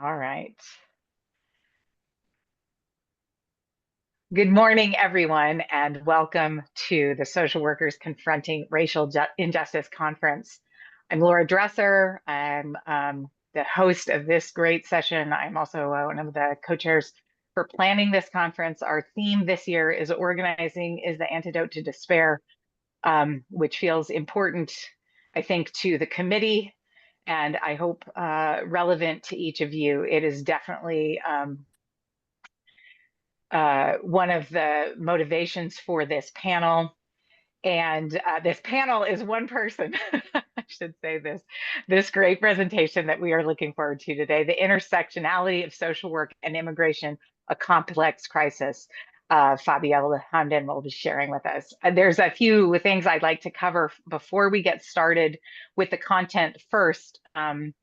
All right. Good morning, everyone, and welcome to the Social Workers Confronting Racial Injustice Conference. I'm Laura Dresser. I'm the host of this great session. I'm also one of the co-chairs for planning this conference. Our theme this year is Organizing is the Antidote to Despair, which feels important, I think, to the committee, and I hope relevant to each of you. It is definitely one of the motivations for this panel. And this panel is one person, I should say this great presentation that we are looking forward to today, the intersectionality of social work and immigration, a complex crisis. Fabiola Hamdan will be sharing with us. There's a few things I'd like to cover before we get started with the content first. On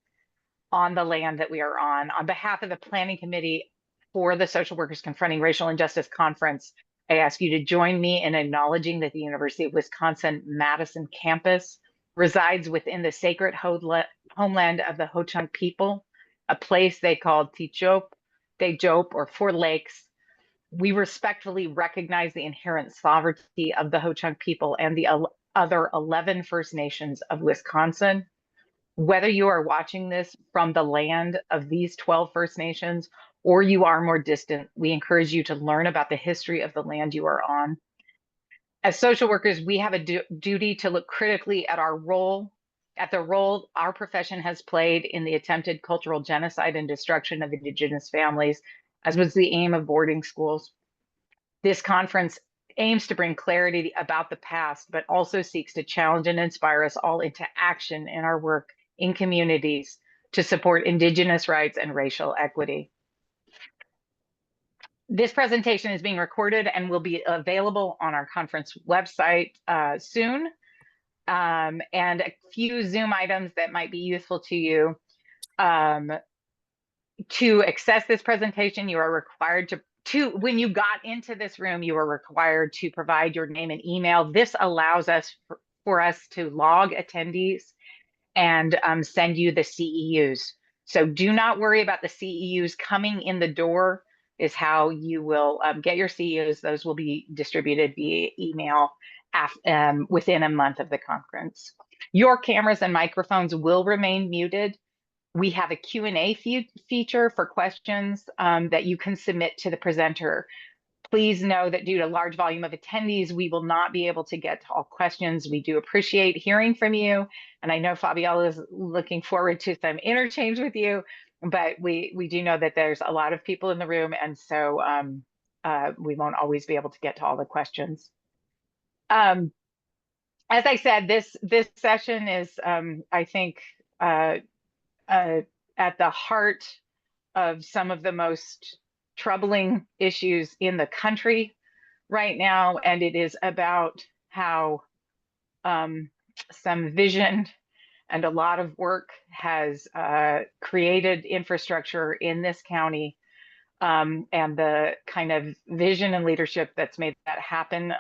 the land that we are on behalf of the Planning Committee for the Social Workers Confronting Racial Injustice Conference, I ask you to join me in acknowledging that the University of Wisconsin-Madison campus resides within the sacred homeland of the Ho-Chunk people, a place they call Tejope, or Four Lakes. We respectfully recognize the inherent sovereignty of the Ho-Chunk people and the other 11 First Nations of Wisconsin. Whether you are watching this from the land of these 12 First Nations or you are more distant, we encourage you to learn about the history of the land you are on. As social workers, we have a duty to look critically at the role our profession has played in the attempted cultural genocide and destruction of Indigenous families, as was the aim of boarding schools. This conference aims to bring clarity about the past, but also seeks to challenge and inspire us all into action in our work in communities to support Indigenous rights and racial equity. This presentation is being recorded and will be available on our conference website soon. And a few Zoom items that might be useful to you. To access this presentation, you are required when you got into this room, you are required to provide your name and email. This allows us for us to log attendees and send you the CEUs. So do not worry about the CEUs coming in the door is how you will get your CEUs. Those will be distributed via email within a month of the conference. Your cameras and microphones will remain muted. We have a Q&A feature for questions that you can submit to the presenter. Please know that due to large volume of attendees, we will not be able to get to all questions. We do appreciate hearing from you. And I know Fabiola is looking forward to some interchange with you, but we do know that there's a lot of people in the room. And so we won't always be able to get to all the questions. As I said, this session is, I think, at the heart of some of the most troubling issues in the country right now. And it is about how some vision and a lot of work has created infrastructure in this county, and the kind of vision and leadership that's made that happen.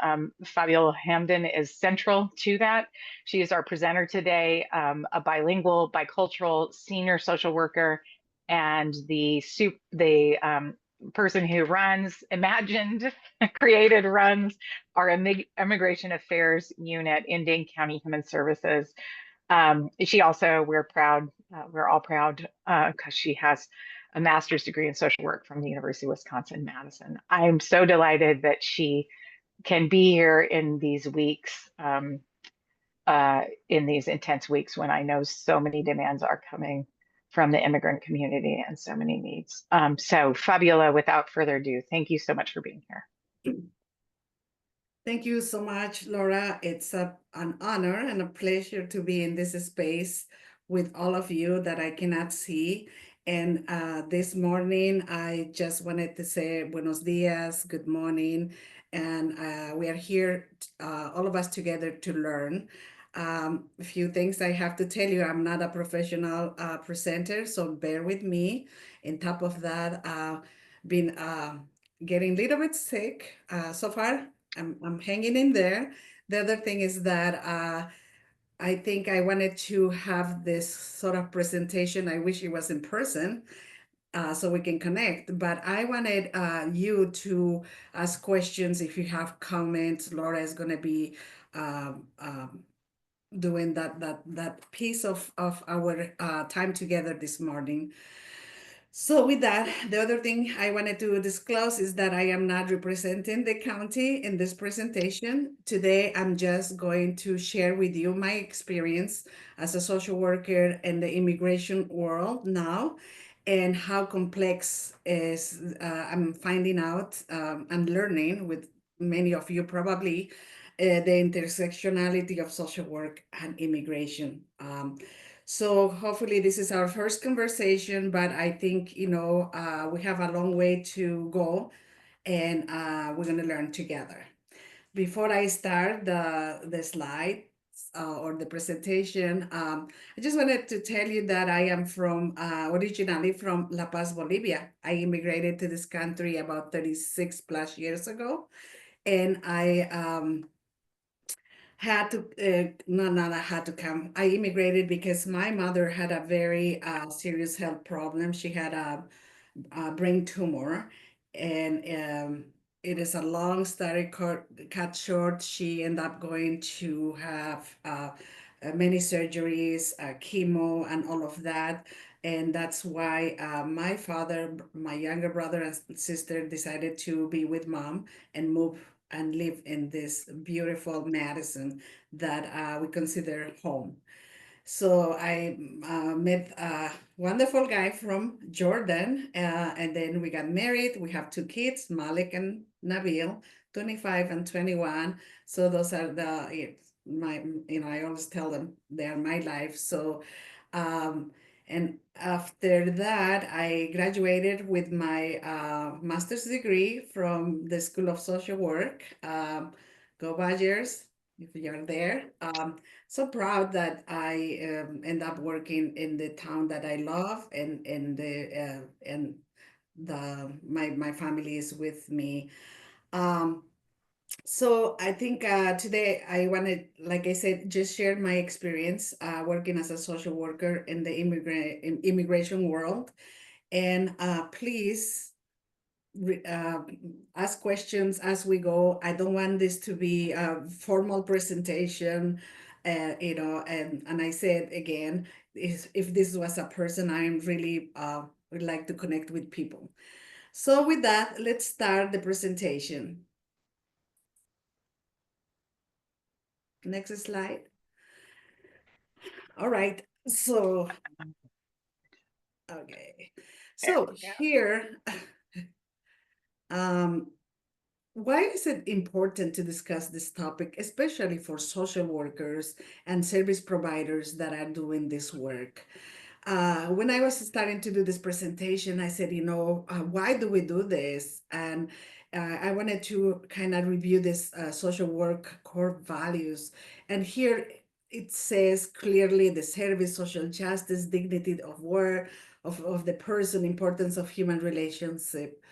Fabiola Hamdan is central to that. She is our presenter today, a bilingual, bicultural senior social worker, and the person who runs our Immigration Affairs Unit in Dane County Human Services. She also, we're all proud because she has a master's degree in social work from the University of Wisconsin-Madison. I'm so delighted that she can be here in these weeks, in these intense weeks when I know so many demands are coming from the immigrant community and so many needs. So Fabiola, without further ado, thank you so much for being here. Thank you so much, Laura. It's an honor and a pleasure to be in this space with all of you that I cannot see. And this morning, I just wanted to say buenos dias, good morning. And we are here, all of us together to learn. A few things I have to tell you, I'm not a professional presenter, so bear with me. On top of that, been getting a little bit sick so far. I'm hanging in there. The other thing is that I think I wanted to have this sort of presentation. I wish it was in person, so we can connect. But I wanted you to ask questions if you have comments. Laura is going to be um, um, doing that piece of our time together this morning. So with that, the other thing I wanted to disclose is that I am not representing the county in this presentation. Today, I'm just going to share with you my experience as a social worker in the immigration world now and how complex is I'm finding out and learning with many of you probably the intersectionality of social work and immigration. So hopefully this is our first conversation, but I think, we have a long way to go and we're going to learn together. Before I start the slide or the presentation, I just wanted to tell you that I am from originally from La Paz, Bolivia. I immigrated to this country about 36 plus years ago, and I had to no, not I had to come. I immigrated because my mother had a very serious health problem. She had a brain tumor, and it is a long story cut short. She ended up going to have many surgeries, chemo, and all of that. And that's why my father, my younger brother and sister decided to be with mom and move and live in this beautiful Madison that we consider home. So I met a wonderful guy from Jordan, and then we got married. We have two kids, Malik and Nabil, 25 and 21. So those are my, I always tell them they are my life. So, and after that, I graduated with my master's degree from the School of Social Work. Go Badgers, if you're there. So proud that I end up working in the town that I love, and my family is with me. Um, so I think today I wanted, like I said, just share my experience working as a social worker in the immigration world, and please ask questions as we go. I don't want this to be a formal presentation, and I said again, if this was a person, I'm really would like to connect with people. So with that, let's start the presentation. Next slide. All right. So, okay. There So we go. here, um, why is it important to discuss this topic, especially for social workers and service providers that are doing this work? When I was starting to do this presentation, I said, why do we do this? And I wanted to kind of review this social work core values. And here it says clearly the service, social justice, dignity of work, of the person, importance of human relationship,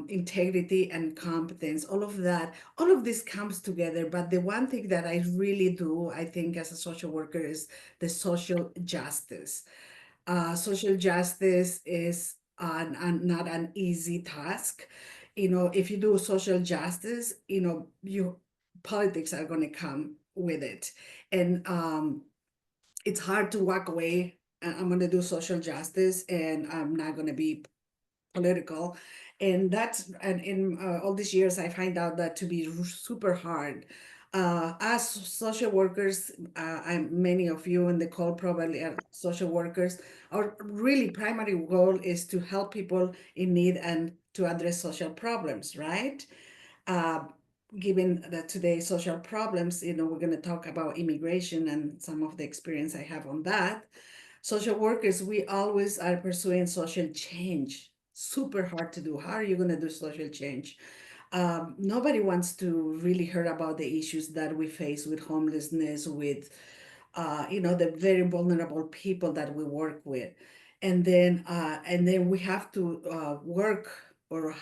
integrity and competence, all of that, all of this comes together. But the one thing that I really do, I think, as a social worker is the social justice. Social justice is not an easy task. If you do social justice, you politics are going to come with it, and it's hard to walk away. I'm going to do social justice, and I'm not going to be political. And in all these years I find out that to be super hard. As social workers, many of you in the call probably are social workers. Our really primary goal is to help people in need and to address social problems, right? uh, Given that today's social problems, we're going to talk about immigration and some of the experience I have on that. Social workers, we always are pursuing social change. Super hard to do. How are you going to do social change? Nobody wants to really hear about the issues that we face with homelessness, with the very vulnerable people that we work with, and then we have to work or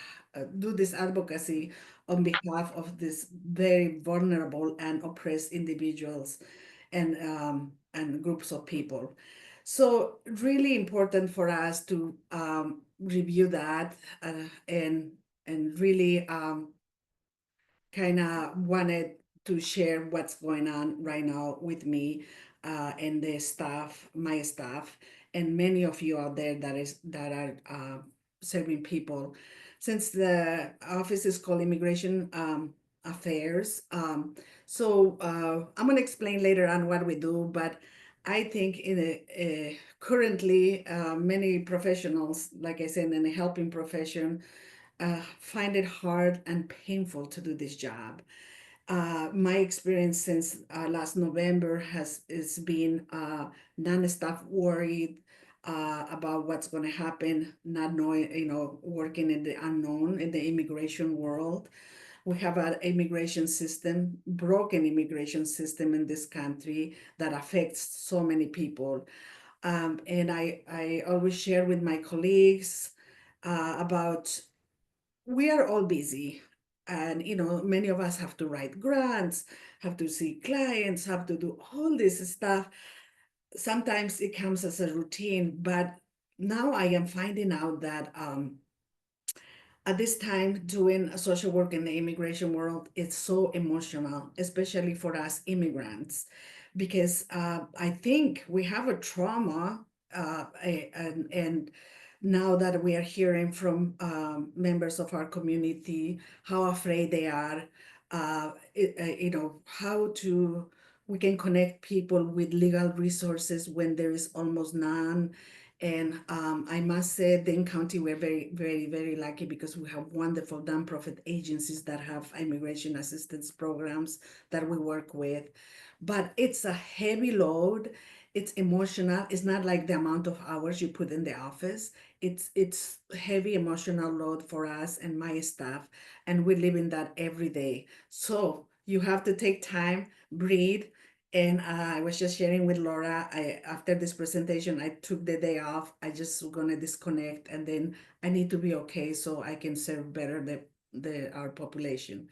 do this advocacy on behalf of these very vulnerable and oppressed individuals and groups of people. So really important for us to review that and really kind of wanted to share what's going on right now with me and the staff, my staff, and many of you out there that are serving people. Since the office is called Immigration Affairs, I'm going to explain later on what we do, but I think currently many professionals, like I said, in the helping profession, find it hard and painful to do this job. My experience since last November has been non-stop worried about what's going to happen, not knowing, working in the unknown in the immigration world. We have an immigration system, broken immigration system in this country that affects so many people. And I always share with my colleagues about we are all busy, and many of us have to write grants, have to see clients, have to do all this stuff. Sometimes it comes as a routine, but now I am finding out that at this time doing social work in the immigration world, it's so emotional, especially for us immigrants, because I think we have a trauma, and now that we are hearing from members of our community how afraid they are, how to we can connect people with legal resources when there is almost none. And I must say, Dane County, we're very, very, very lucky because we have wonderful nonprofit agencies that have immigration assistance programs that we work with. But it's a heavy load. It's emotional. It's not like the amount of hours you put in the office. It's heavy emotional load for us and my staff, and we live in that every day. So you have to take time, breathe, and I was just sharing with Laura, after this presentation, I took the day off. I just gonna disconnect, and then I need to be okay so I can serve better our population.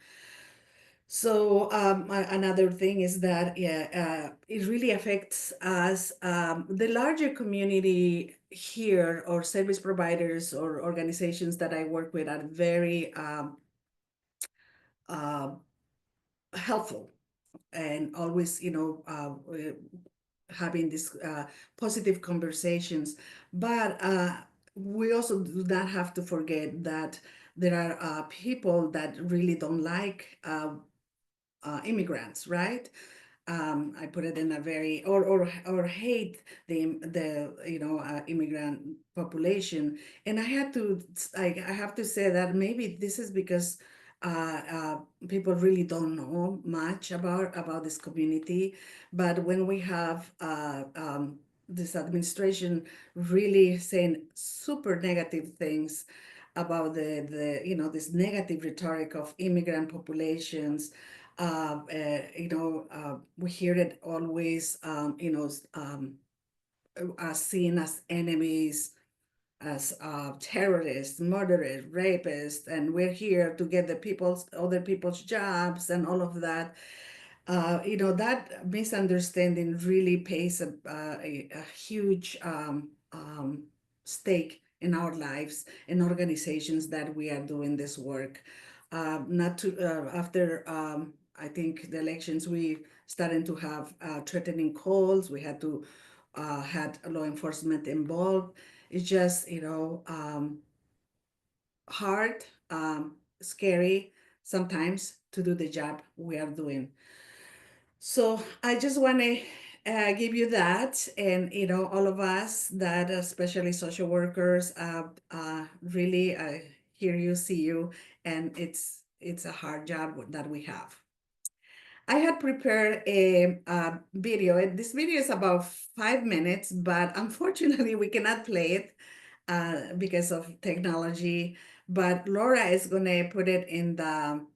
So another thing is that, yeah, it really affects us. The larger community here, or service providers or organizations that I work with, are very uh, helpful and always, having these positive conversations. But we also do not have to forget that there are people that really don't like immigrants, right? I put it in a very or hate the immigrant population, and I have to say that maybe this is because people really don't know much about this community, but when we have this administration really saying super negative things about the this negative rhetoric of immigrant populations, we hear it always, as seen as enemies, as terrorists, murderers, rapists, and we're here to get other people's jobs and all of that. That misunderstanding really pays a huge stake in our lives and organizations that we are doing this work. Not to After I think the elections, we started to have threatening calls. We had law enforcement involved. It's just hard, scary sometimes to do the job we are doing. So I just want to give you that, and all of us that, especially social workers, really hear you, see you, and it's a hard job that we have. I had prepared a video. This video is about 5 minutes, but unfortunately we cannot play it because of technology. But Laura is going to put it in the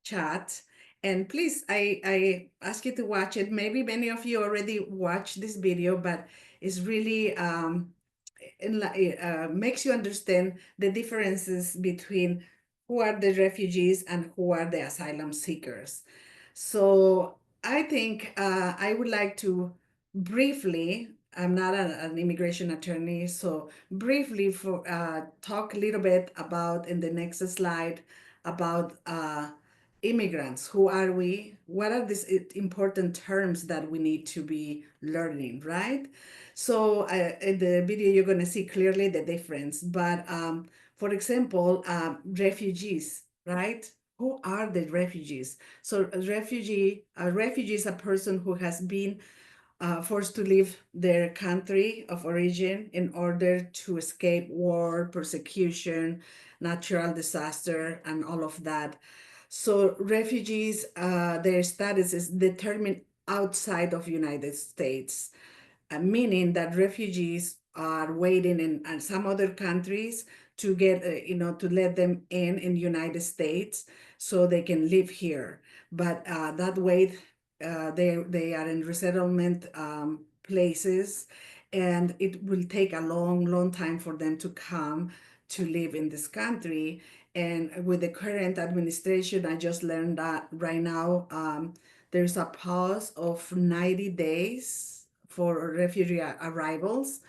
chat. And please, I ask you to watch it. Maybe many of you already watched this video, but it's really makes you understand the differences between who are the refugees and who are the asylum seekers. So I think I would like to briefly I'm not an immigration attorney, so briefly for talk a little bit about in the next slide about immigrants. Who are we? What are these important terms that we need to be learning, right? So in the video, you're going to see clearly the difference. But for example, refugees, right? Who are the refugees? So a refugee is a person who has been forced to leave their country of origin in order to escape war, persecution, natural disaster, and all of that. So refugees, their status is determined outside of United States, meaning that refugees are waiting in some other countries to get, to let them in the United States so they can live here. But that way, they are in resettlement places, and it will take a long, long time for them to come to live in this country. And with the current administration, I just learned that right now there's a pause of 90 days for refugee arrivals.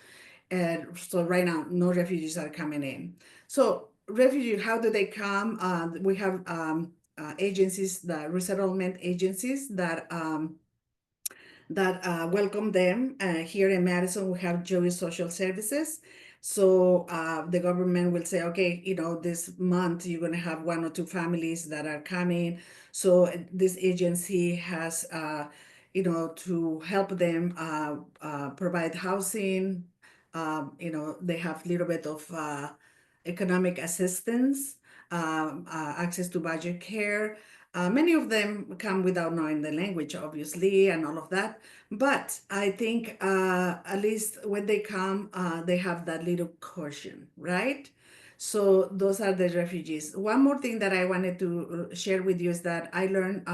And so right now, no refugees are coming in. So refugees, how do they come? We have agencies, the resettlement agencies that welcome them. Here in Madison, we have Jewish Social Services. So the government will say, okay, this month you're going to have one or two families that are coming. So this agency has, to help them provide housing. They have a little bit of economic assistance, access to budget care. Many of them come without knowing the language, obviously, and all of that. But I think at least when they come, they have that little caution, right? So those are the refugees. One more thing that I wanted to share with you is that I learned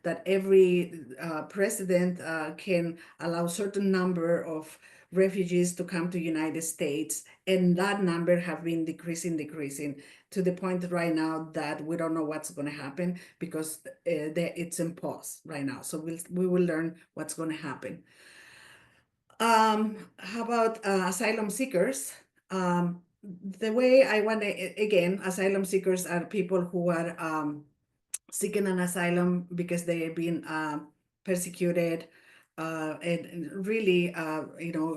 that every president can allow certain number of refugees to come to United States, and that number have been decreasing to the point right now that we don't know what's going to happen because it's in pause right now. So we will learn what's going to happen. How about asylum seekers? The way I want to, again, asylum seekers are people who are seeking an asylum because they have been persecuted, and really,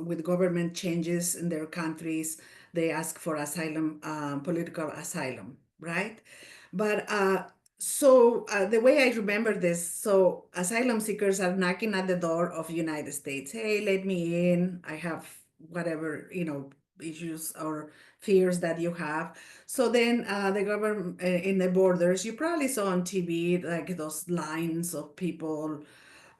with government changes in their countries, they ask for asylum, political asylum, right? But the way I remember this, so asylum seekers are knocking at the door of United States. Hey, let me in. I have whatever, issues or fears that you have. So then the government in the borders, you probably saw on TV like those lines of people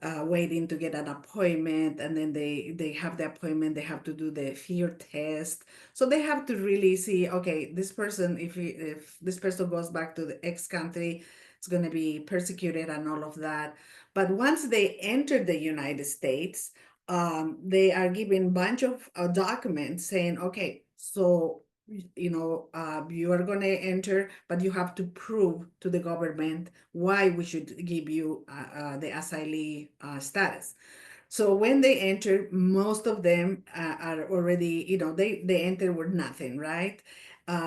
waiting to get an appointment, and then they have the appointment, they have to do the fear test. So they have to really see, okay, this person, if this person goes back to the X country, it's going to be persecuted and all of that. But once they enter the United States, they are given a bunch of documents saying, okay, so you are going to enter, but you have to prove to the government why we should give you the asylee status. So when they enter, most of them are already, they enter with nothing, right?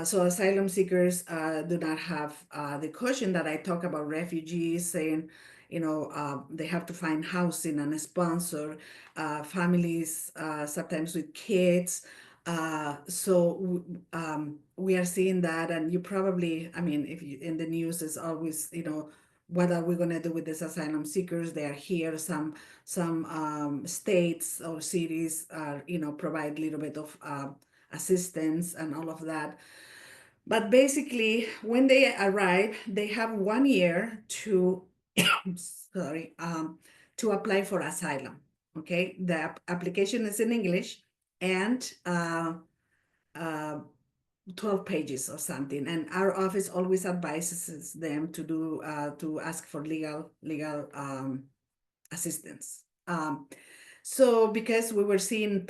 So asylum seekers do not have the caution that I talk about refugees saying, they have to find housing and a sponsor, families sometimes with kids. We are seeing that, and you probably, I mean, if you in the news is always, what are we going to do with these asylum seekers? They are here. Some states or cities are, provide a little bit of assistance and all of that. But basically, when they arrive, they have 1 year to, sorry, to apply for asylum. Okay, the application is in English, and 12 pages or something. And our office always advises them to do to ask for legal assistance. So because we were seeing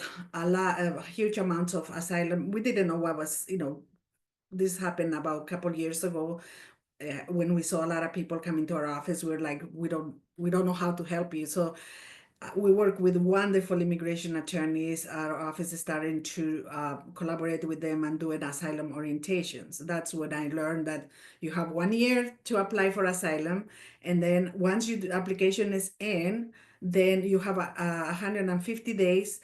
huge amounts of asylum, we didn't know what was, this happened about a couple years ago. When we saw a lot of people coming to our office, we were like, we don't know how to help you. So we work with wonderful immigration attorneys. Our office is starting to collaborate with them and doing asylum orientations. That's when I learned that you have 1 year to apply for asylum, and then once your application is in, then you have 150 days.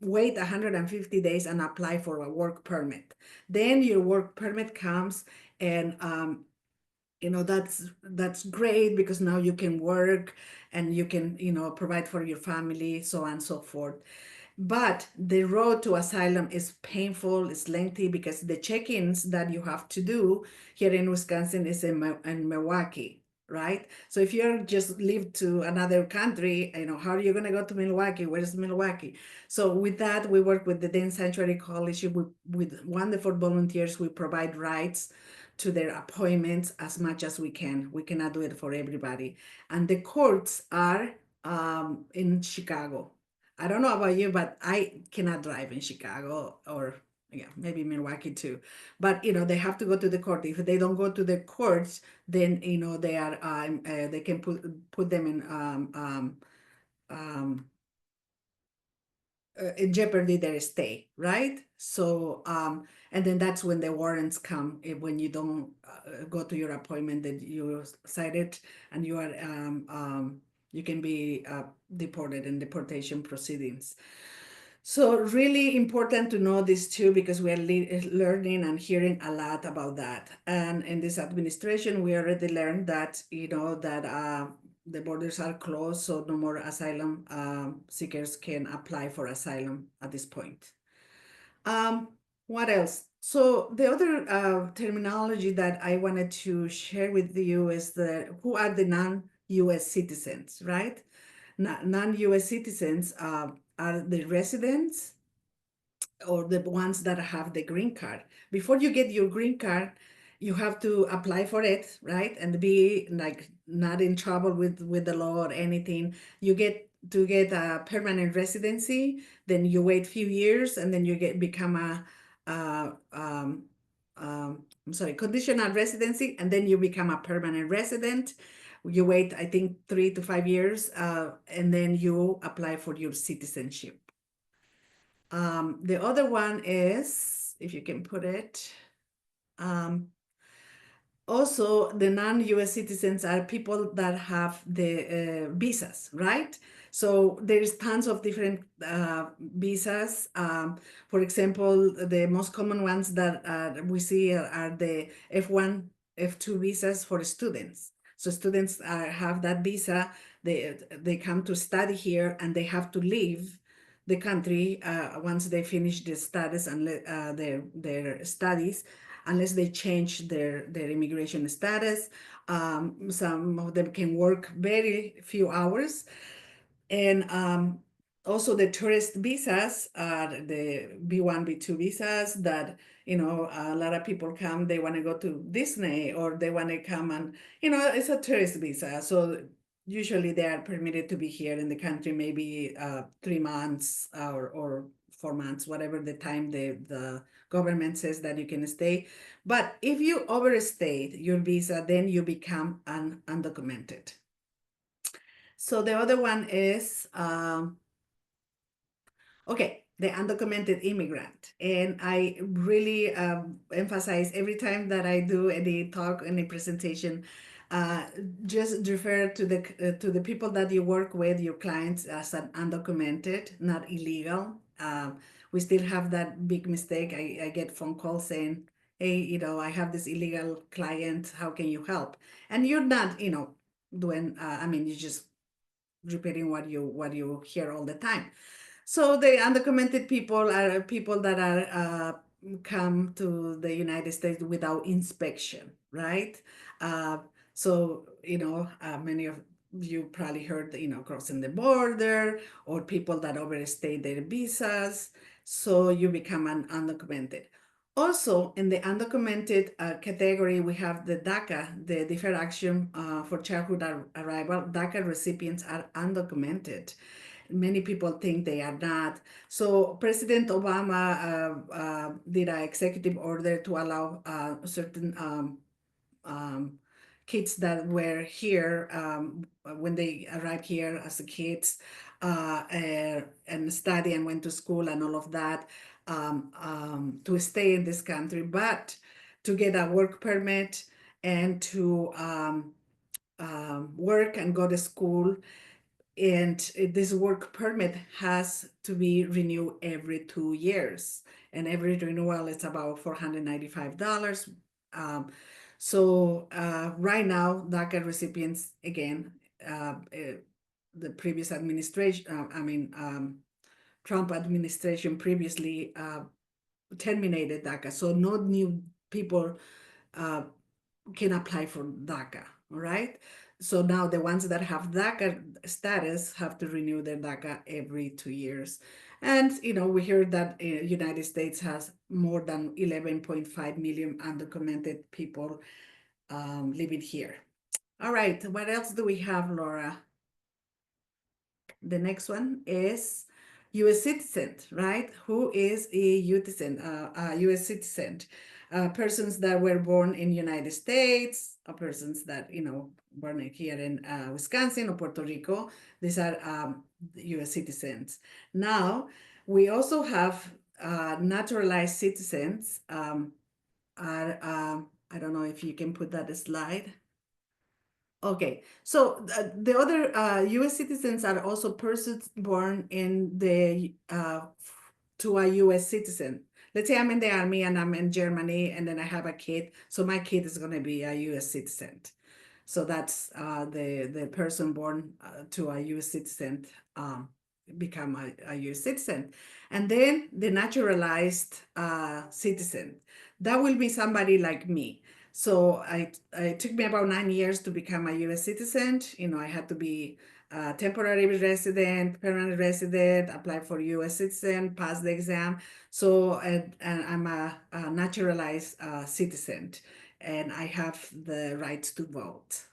Wait 150 days and apply for a work permit. Then your work permit comes, and that's great because now you can work and you can provide for your family, so on and so forth. But the road to asylum is painful, it's lengthy, because the check-ins that you have to do here in Wisconsin is in Milwaukee, right? So if you're just live to another country, how are you going to go to Milwaukee? Where is Milwaukee? So with that, we work with the Dane Sanctuary Coalition with wonderful volunteers. We provide rides to their appointments as much as we can. We cannot do it for everybody. And the courts are in Chicago. I don't know about you, but I cannot drive in Chicago, or yeah, maybe Milwaukee too. But they have to go to the court. If they don't go to the courts, then they can put them in jeopardy their stay, right? So and then that's when the warrants come, when you don't go to your appointment, that you cited, and you can be deported in deportation proceedings. So really important to know this too, because we are learning and hearing a lot about that. And in this administration, we already learned that the borders are closed, so no more asylum seekers can apply for asylum at this point. Um, what else? So the other terminology that I wanted to share with you is who are the non-US citizens, right? Non-US citizens are the residents or the ones that have the green card. Before you get your green card, you have to apply for it, right? And be like not in trouble with the law or anything. You get to get a permanent residency, then you wait a few years, and then you become uh, um, I'm sorry, conditional residency, and then you become a permanent resident. You wait, I think, 3 to 5 years, and then you apply for your citizenship. The other one is, if you can put it, also the non-US citizens are people that have the visas, right? So there's tons of different visas. For example, the most common ones that we see are the F1, F2 visas for students. So students have that visa. They come to study here, and they have to leave the country once they finish the status and their studies, unless they change their immigration status. Some of them can work very few hours. And also the tourist visas are the B1, B2 visas that, a lot of people come, they want to go to Disney, or they want to come and, it's a tourist visa. So usually they are permitted to be here in the country, maybe 3 months or 4 months, whatever the time the government says that you can stay. But if you overstayed your visa, then you become undocumented. So the other one is, okay, the undocumented immigrant. And I really emphasize every time that I do any talk, any presentation, uh, just refer to the people that you work with, your clients, as an undocumented, not illegal. We still have that big mistake. I get phone calls saying, hey, I have this illegal client, how can you help? And you're not, doing, you're just repeating what you hear all the time. So the undocumented people are people that are come to the United States without inspection, right? Uh, so many of you probably heard, crossing the border, or people that overstay their visas. So you become an undocumented. Also, in the undocumented category, we have the DACA, the Deferred Action for Childhood Arrival. DACA recipients are undocumented. Many people think they are not. So President Obama did an executive order to allow certain kids that were here when they arrived here as kids and study and went to school and all of that to stay in this country, but to get a work permit and to work and go to school. And this work permit has to be renewed every 2 years. And every renewal is about $495. So right now, DACA recipients, again, the previous administration, Trump administration previously terminated DACA. So no new people can apply for DACA, all right? So now the ones that have DACA status have to renew their DACA every 2 years. And, we heard that United States has more than 11.5 million undocumented people living here. All right, what else do we have, Laura? The next one is U.S. citizen, right? Who is a U.S. citizen? Persons that were born in United States, or persons that, born here in Wisconsin or Puerto Rico. These are U.S. citizens. Now, we also have naturalized citizens. I don't know if you can put that slide. Okay, so the other U.S. citizens are also persons born in to a U.S. citizen. Let's say I'm in the army and I'm in Germany and then I have a kid, so my kid is going to be a U.S. citizen. So that's the person born to a U.S. citizen become a U.S. citizen. And then the naturalized citizen, that will be somebody like me. So it took me about 9 years to become a U.S. citizen. I had to be a temporary resident, permanent resident, apply for U.S. citizen, pass the exam. So and I'm a naturalized citizen, and I have the right to vote.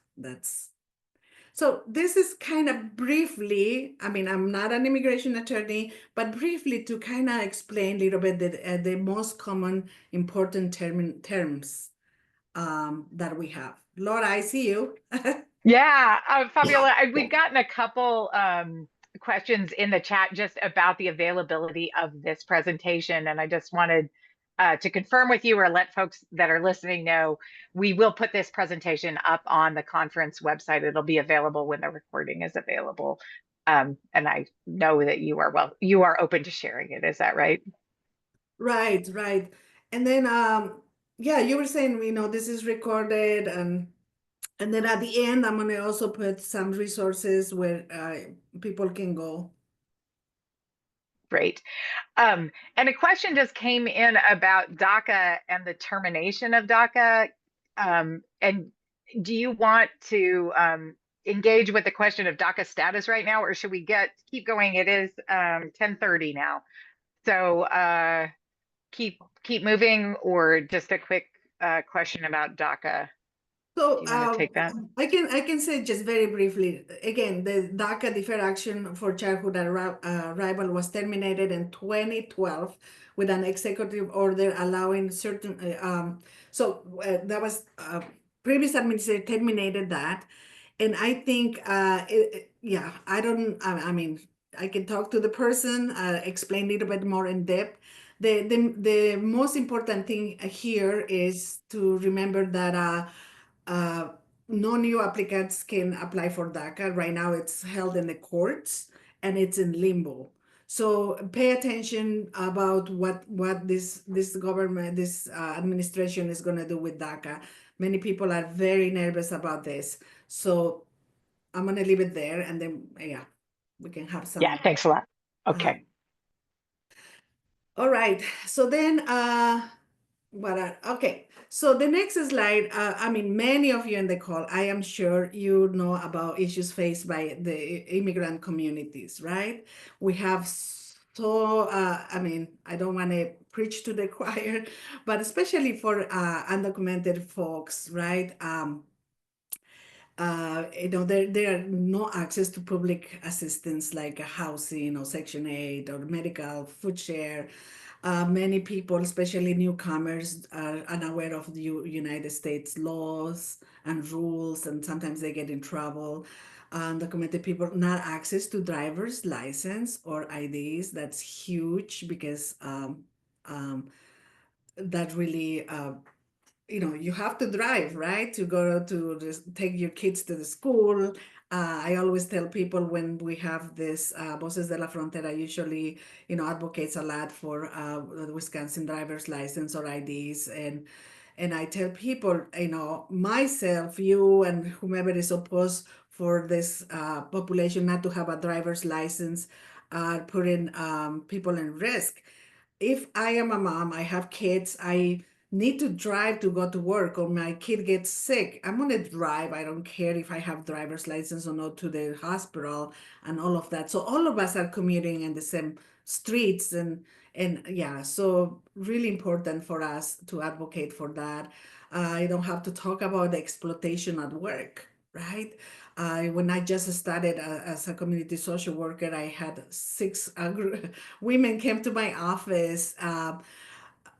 So this is kind of briefly, I'm not an immigration attorney, but briefly to kind of explain a little bit the most common important terms that we have. Laura, I see you. Yeah, Fabiola, we've gotten a couple questions in the chat just about the availability of this presentation, and I just wanted to confirm with you or let folks that are listening know we will put this presentation up on the conference website. It'll be available when the recording is available. And I know that you are open to sharing it. Is that right? Right, right. And then, yeah, you were saying, this is recorded, and then at the end, I'm gonna also put some resources where people can go. Great. And a question just came in about DACA and the termination of DACA. And do you want to engage with the question of DACA status right now, or should we keep going? It is 10:30 now. So keep moving, or just a quick question about DACA. So Do you want to take that? I can say just very briefly, again, the DACA Deferred Action for Childhood Arrival was terminated in 2012 with an executive order allowing certain, that was previous administration terminated that. And I think, yeah, I can talk to the person, explain a little bit more in depth. The most important thing here is to remember that no new applicants can apply for DACA. Right now it's held in the courts and it's in limbo. So pay attention about what this government, this administration is going to do with DACA. Many people are very nervous about this. So I'm going to leave it there, and then, yeah, we can have some. Yeah, thanks a lot. Okay. All right. So then, okay. So the next slide, many of you in the call, I am sure you know about issues faced by the immigrant communities, right? We have I don't want to preach to the choir, but especially for undocumented folks, right? There are no access to public assistance like housing or Section 8 or medical, food share. Many people, especially newcomers, are unaware of the United States laws and rules, and sometimes they get in trouble. Undocumented people, not access to driver's license or IDs. That's huge because that really you have to drive, right? To go to take your kids to the school. I always tell people when we have this Voces de la Frontera usually, advocates a lot for the Wisconsin driver's license or IDs. And I tell people, myself, you, and whomever is opposed for this population not to have a driver's license are putting people in risk. If I am a mom, I have kids, I need to drive to go to work, or my kid gets sick, I'm gonna drive. I don't care if I have driver's license or not to the hospital and all of that. So all of us are commuting in the same streets, and yeah, so really important for us to advocate for that. I don't have to talk about the exploitation at work, right? When I just started as a community social worker, I had six women came to my office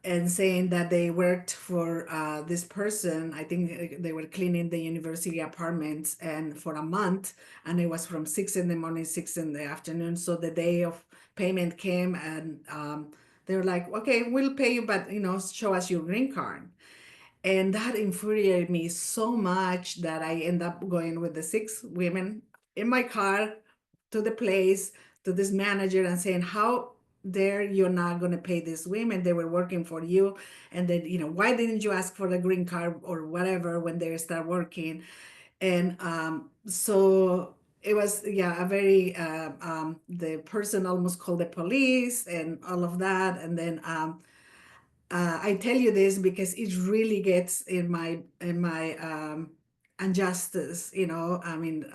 and saying that they worked for this person. I think they were cleaning the university apartments, and for a month, and it was from 6 in the morning, 6 in the afternoon. So the day of payment came, and they were like, "Okay, we'll pay you, but show us your green card." And that infuriated me so much that I end up going with the six women in my car to the place, to this manager, and saying, "How dare you're not going to pay these women? They were working for you. And then, why didn't you ask for the green card or whatever when they start working?" And so it was, yeah, a very, the person almost called the police and all of that. And then I tell you this because it really gets in my injustice. I mean,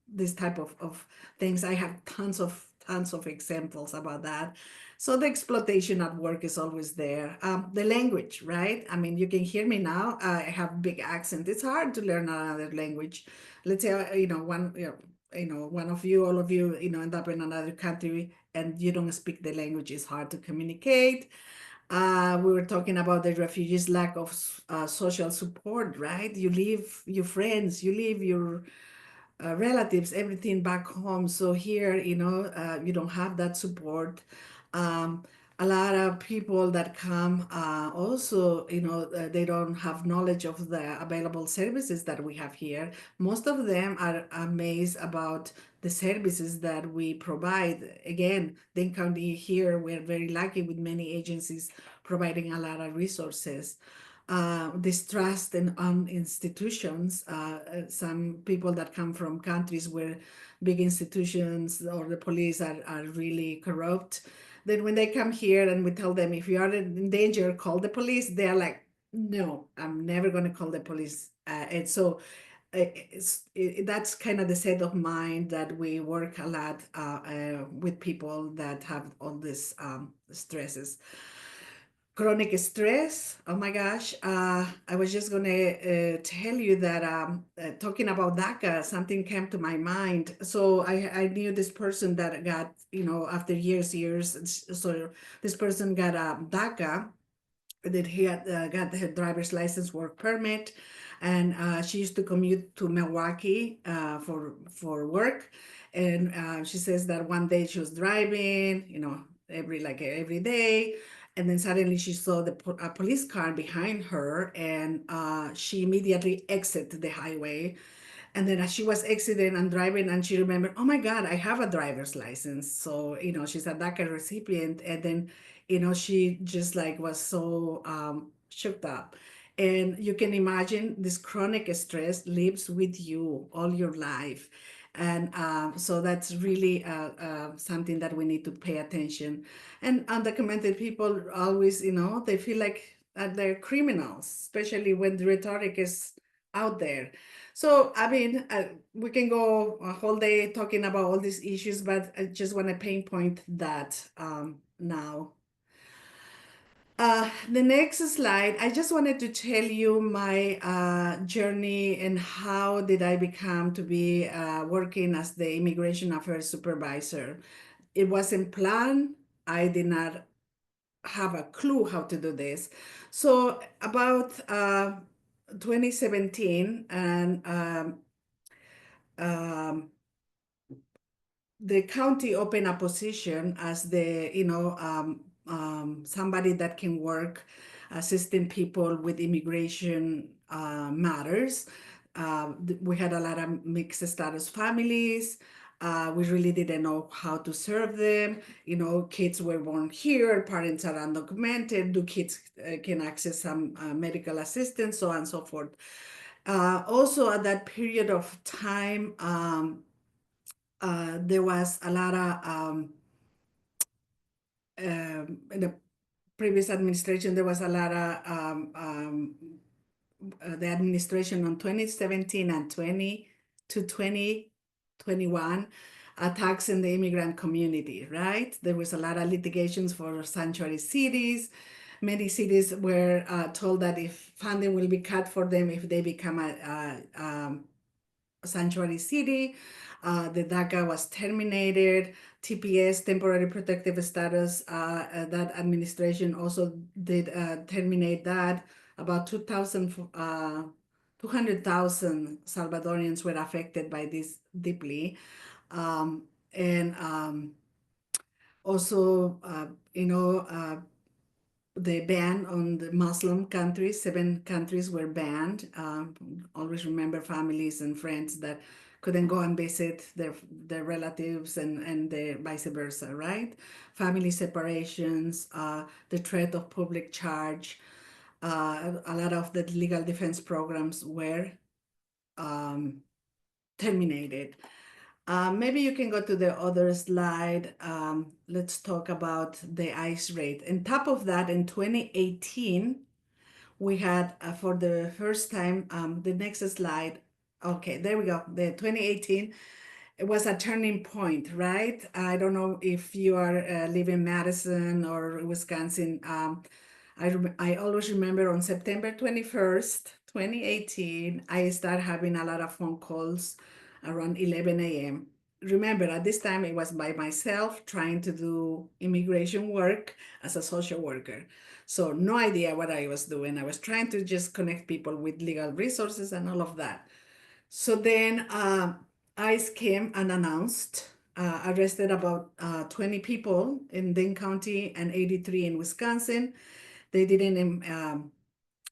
this type of things. I have tons of examples about that. So the exploitation at work is always there. The language, right? I mean, you can hear me now. I have big accent. It's hard to learn another language. Let's say, one of you, all of you, end up in another country and you don't speak the language. It's hard to communicate. We were talking about the refugees' lack of social support, right? You leave your friends, you leave your relatives, everything back home. So here, you don't have that support. Um, a lot of people that come also, they don't have knowledge of the available services that we have here. Most of them are amazed about the services that we provide. Again, Dane County here, we're very lucky with many agencies providing a lot of resources. Distrust on institutions. Some people that come from countries where big institutions or the police are really corrupt. Then when they come here and we tell them, if you are in danger, call the police, they're like, "No, I'm never going to call the police." And so that's kind of the state of mind that we work a lot with people that have all these stresses. Chronic stress. Oh my gosh. I was just going to tell you that talking about DACA, something came to my mind. So I knew this person that got, after years, so this person got a DACA, that he had got her driver's license, work permit, and she used to commute to Milwaukee for work. And she says that one day she was driving, every day, and then suddenly she saw a police car behind her, and she immediately exited the highway. And then as she was exiting and driving, and she remembered, "Oh my God, I have a driver's license." So, she's a DACA recipient. And then, she just like was so shook up. And you can imagine this chronic stress lives with you all your life. And so that's really something that we need to pay attention. And undocumented people always, they feel like they're criminals, especially when the rhetoric is out there. So, I mean, we can go a whole day talking about all these issues, but I just want to pinpoint that now. The next slide, I just wanted to tell you my journey and how did I become to be working as the immigration affairs supervisor. It wasn't planned. I did not have a clue how to do this. So about 2017, and um, the county opened a position as the, somebody that can work assisting people with immigration matters. We had a lot of mixed status families. We really didn't know how to serve them. You know, kids were born here, parents are undocumented. Do kids can access some medical assistance, so on and so forth. Also, at that period of time, there was a lot of in the previous administration, there was a lot of the administration on 2017 and 20 to 2021 attacks in the immigrant community, right? There was a lot of litigations for sanctuary cities. Many cities were told that if funding will be cut for them if they become a sanctuary city. The DACA was terminated. TPS, temporary protective status, that administration also did terminate that. About 200,000 Salvadorians were affected by this deeply. And also, the ban on the Muslim countries, 7 countries were banned. Always remember families and friends that couldn't go and visit their relatives and the vice versa, right? Family separations, the threat of public charge, a lot of the legal defense programs were um, terminated. Maybe you can go to the other slide. Let's talk about the ICE rate. On top of that, in 2018, we had for the first time, the next slide. Okay, there we go. The 2018, it was a turning point, right? I don't know if you are live in Madison or Wisconsin. I always remember on September 21st, 2018, I started having a lot of phone calls around 11 a.m. Remember, at this time, it was by myself trying to do immigration work as a social worker. So no idea what I was doing. I was trying to just connect people with legal resources and all of that. So then ICE came and announced, arrested about 20 people in Dane County and 83 in Wisconsin. They didn't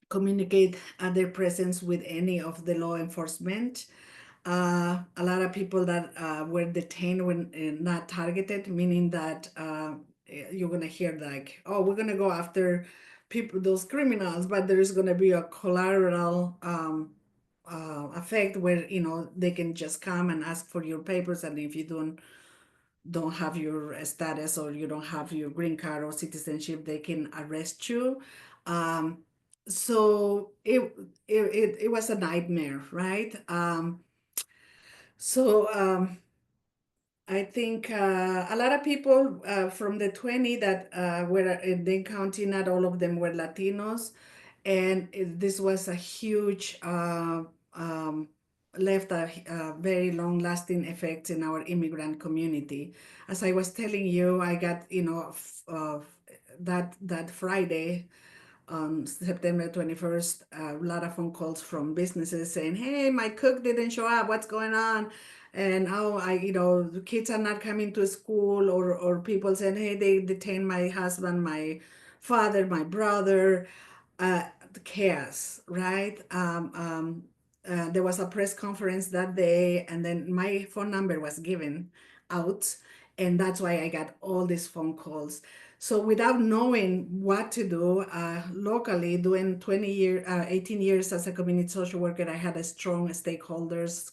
communicate their presence with any of the law enforcement. A lot of people that were detained were not targeted, meaning that you're gonna hear like, oh, we're gonna go after people, those criminals, but there is gonna be a collateral effect where they can just come and ask for your papers, and if you don't have your status or you don't have your green card or citizenship, they can arrest you. So it was a nightmare, right? So I think a lot of people from the 20 that were in Dane County, not all of them were Latinos. And this was a huge, left a very long lasting effect in our immigrant community. As I was telling you, I got, that Friday, on September 21st, a lot of phone calls from businesses saying, hey, my cook didn't show up, what's going on? And oh, the kids are not coming to school, or people saying, hey, they detained my husband, my father, my brother, the chaos, right? There was a press conference that day, and then my phone number was given out, and that's why I got all these phone calls. So without knowing what to do locally, doing 18 years as a community social worker, I had a strong stakeholders,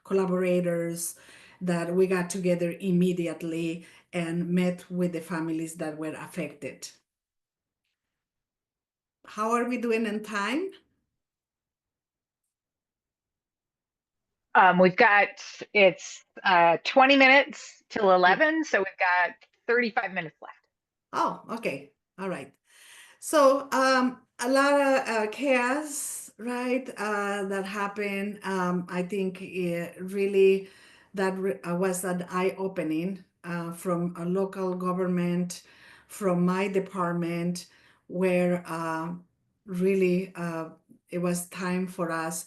collaborators that we got together immediately and met with the families that were affected. How are we doing in time? It's 20 minutes till 11, so we've got 35 minutes left. Oh, okay. All right. So a lot of chaos, right? That happened. I think really that was an eye opening from a local government, from my department, where really it was time for us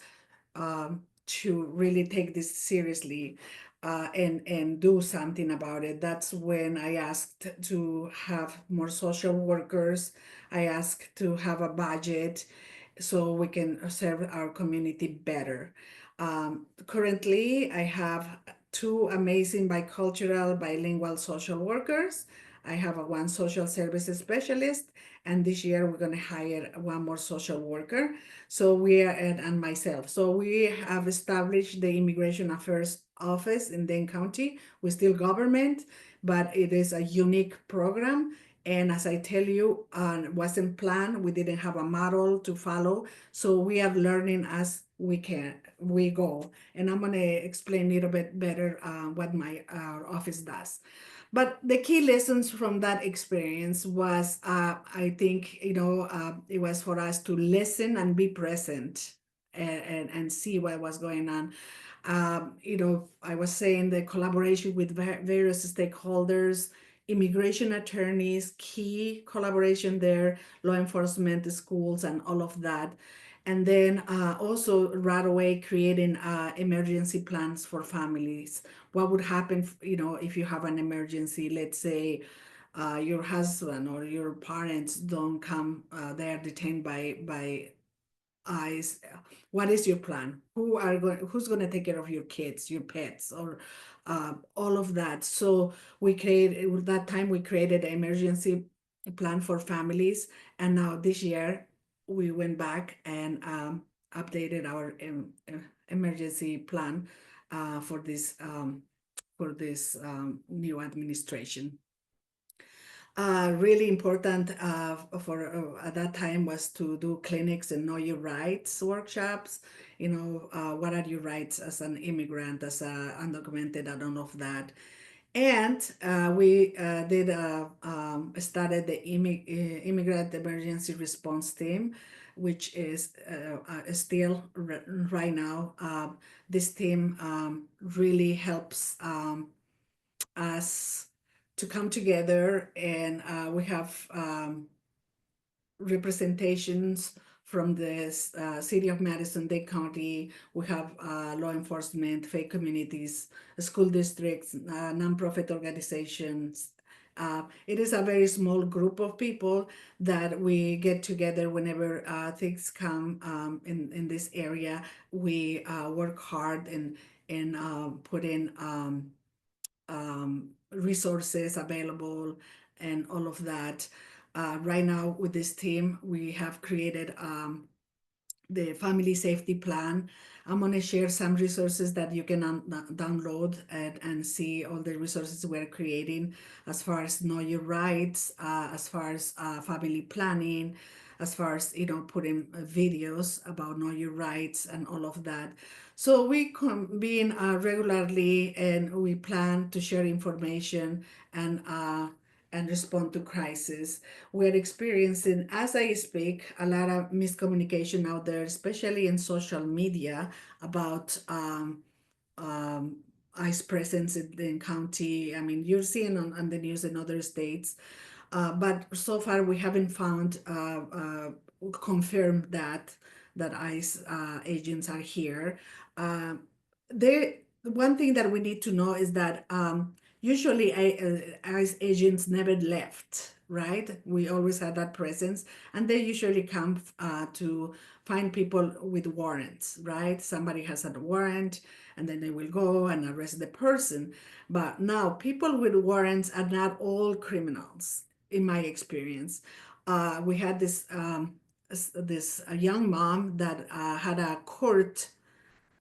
to really take this seriously and do something about it. That's when I asked to have more social workers. I asked to have a budget so we can serve our community better. Currently, I have two amazing bicultural, bilingual social workers. I have a one social services specialist, and this year we're going to hire one more social worker. So we are, and myself. So we have established the Immigration Affairs Office in Dane County. We're still government, but it is a unique program. And as I tell you, wasn't planned. We didn't have a model to follow. So we are learning as we go. And I'm gonna explain a little bit better what my office does. But the key lessons from that experience was, I think, it was for us to listen and be present and see what was going on. I was saying the collaboration with various stakeholders, immigration attorneys, key collaboration there, law enforcement, schools, and all of that. And then also right away creating emergency plans for families. What would happen, if you have an emergency? Let's say your husband or your parents don't come; they are detained by ICE. What is your plan? Who's going to take care of your kids, your pets, or all of that? So we created that time. We created an emergency plan for families, and now this year we went back and updated our emergency plan for this new administration. Really important for at that time was to do clinics and know your rights workshops. What are your rights as an immigrant, as a undocumented, and all of that. And we did started the immigrant emergency response team, which is still right now. This team really helps us to come together, and we have representations from the city of Madison, Dade County. We have law enforcement, faith communities, school districts, nonprofit organizations. It is a very small group of people that we get together whenever things come in this area. We work hard and put in resources available and all of that. Right now, with this team, we have created the family safety plan. I'm going to share some resources that you can download and see all the resources we're creating as far as know your rights, as far as family planning, as far as putting videos about know your rights and all of that. So we convene regularly, and we plan to share information and respond to crisis. We're experiencing, as I speak, a lot of miscommunication out there, especially in social media, about ICE presence in the county. I mean, you're seeing on the news in other states, but so far we haven't found confirmed that ICE agents are here. They One thing that we need to know is that usually ICE agents never left, right? We always had that presence, and they usually come to find people with warrants, right? Somebody has a warrant, and then they will go and arrest the person. But now, people with warrants are not all criminals, in my experience. We had this young mom that had a court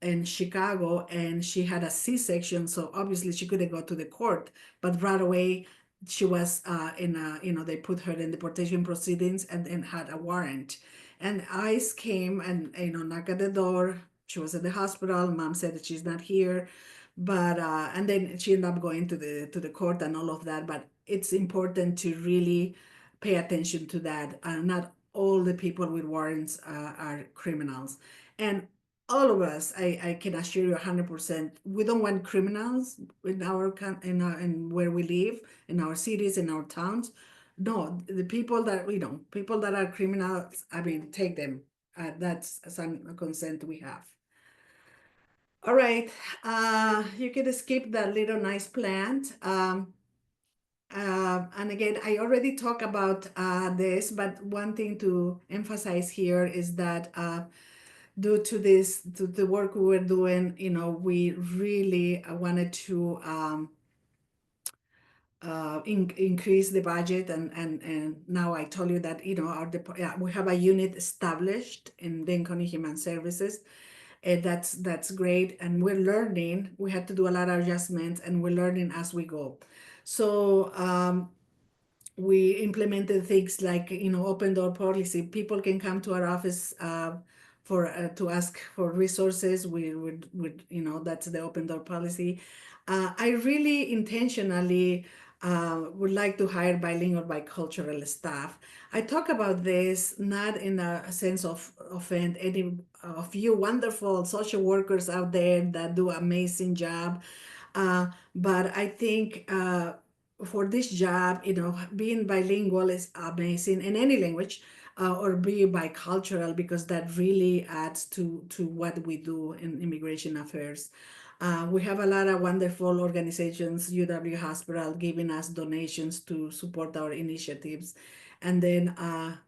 in Chicago, and she had a C-section, so obviously she couldn't go to the court. But right away, she was they put her in deportation proceedings and then had a warrant. And ICE came and knocked at the door. She was at the hospital. Mom said that she's not here, but and then she ended up going to the court and all of that. But it's important to really pay attention to that. Not all the people with warrants are criminals. And all of us, I can assure you 100%, we don't want criminals in where we live, in our cities, in our towns. No, the people that people that are criminals, I mean, take them. That's some consent we have. All right, you can skip that little nice plant. And again, I already talked about this, but one thing to emphasize here is that due to to the work we were doing, we really wanted to increase the budget, and now I told you that we have a unit established in Dane County Human Services. And that's great, and we're learning. We had to do a lot of adjustments, and we're learning as we go. So we implemented things like open door policy. People can come to our office for to ask for resources. We would that's the open door policy. I really intentionally would like to hire bilingual bicultural staff. I talk about this not in a sense of offend any of you wonderful social workers out there that do amazing job, but I think for this job, being bilingual is amazing in any language, or be bicultural, because that really adds to what we do in immigration affairs. We have a lot of wonderful organizations, UW Hospital, giving us donations to support our initiatives. And then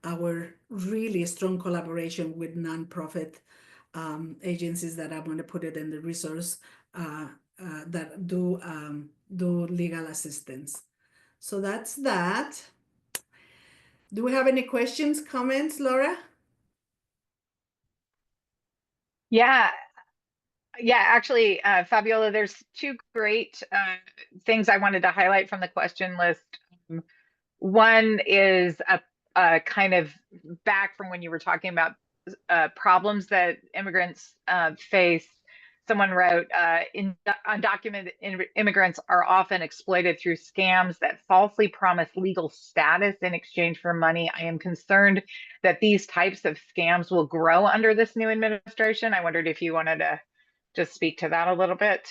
our really strong collaboration with nonprofit agencies that I'm going to put it in the resource that do legal assistance. So that's that. Do we have any questions, comments, Laura? Yeah, yeah, actually, Fabiola, there's two great things I wanted to highlight from the question list. One is a kind of back from when you were talking about problems that immigrants face. Someone wrote, undocumented immigrants are often exploited through scams that falsely promise legal status in exchange for money. I am concerned that these types of scams will grow under this new administration. I wondered if you wanted to just speak to that a little bit.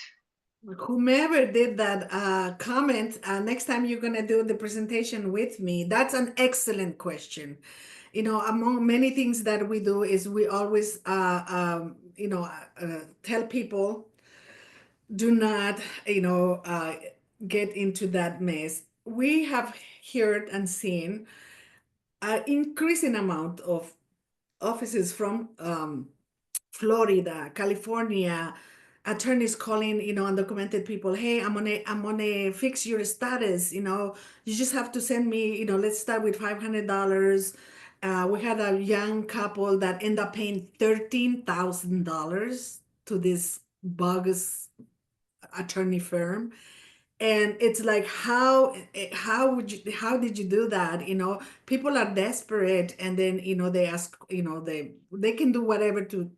Whomever did that comment, next time you're going to do the presentation with me, that's an excellent question. Among many things that we do is we always, tell people, do not, get into that mess. We have heard and seen an increasing amount of offices from Florida, California, attorneys calling, undocumented people, hey, I'm gonna fix your status, you just have to send me, let's start with $500. We had a young couple that ended up paying $13,000 to this bogus attorney firm. And it's like, how did you do that? People are desperate, and then they ask, they can do whatever to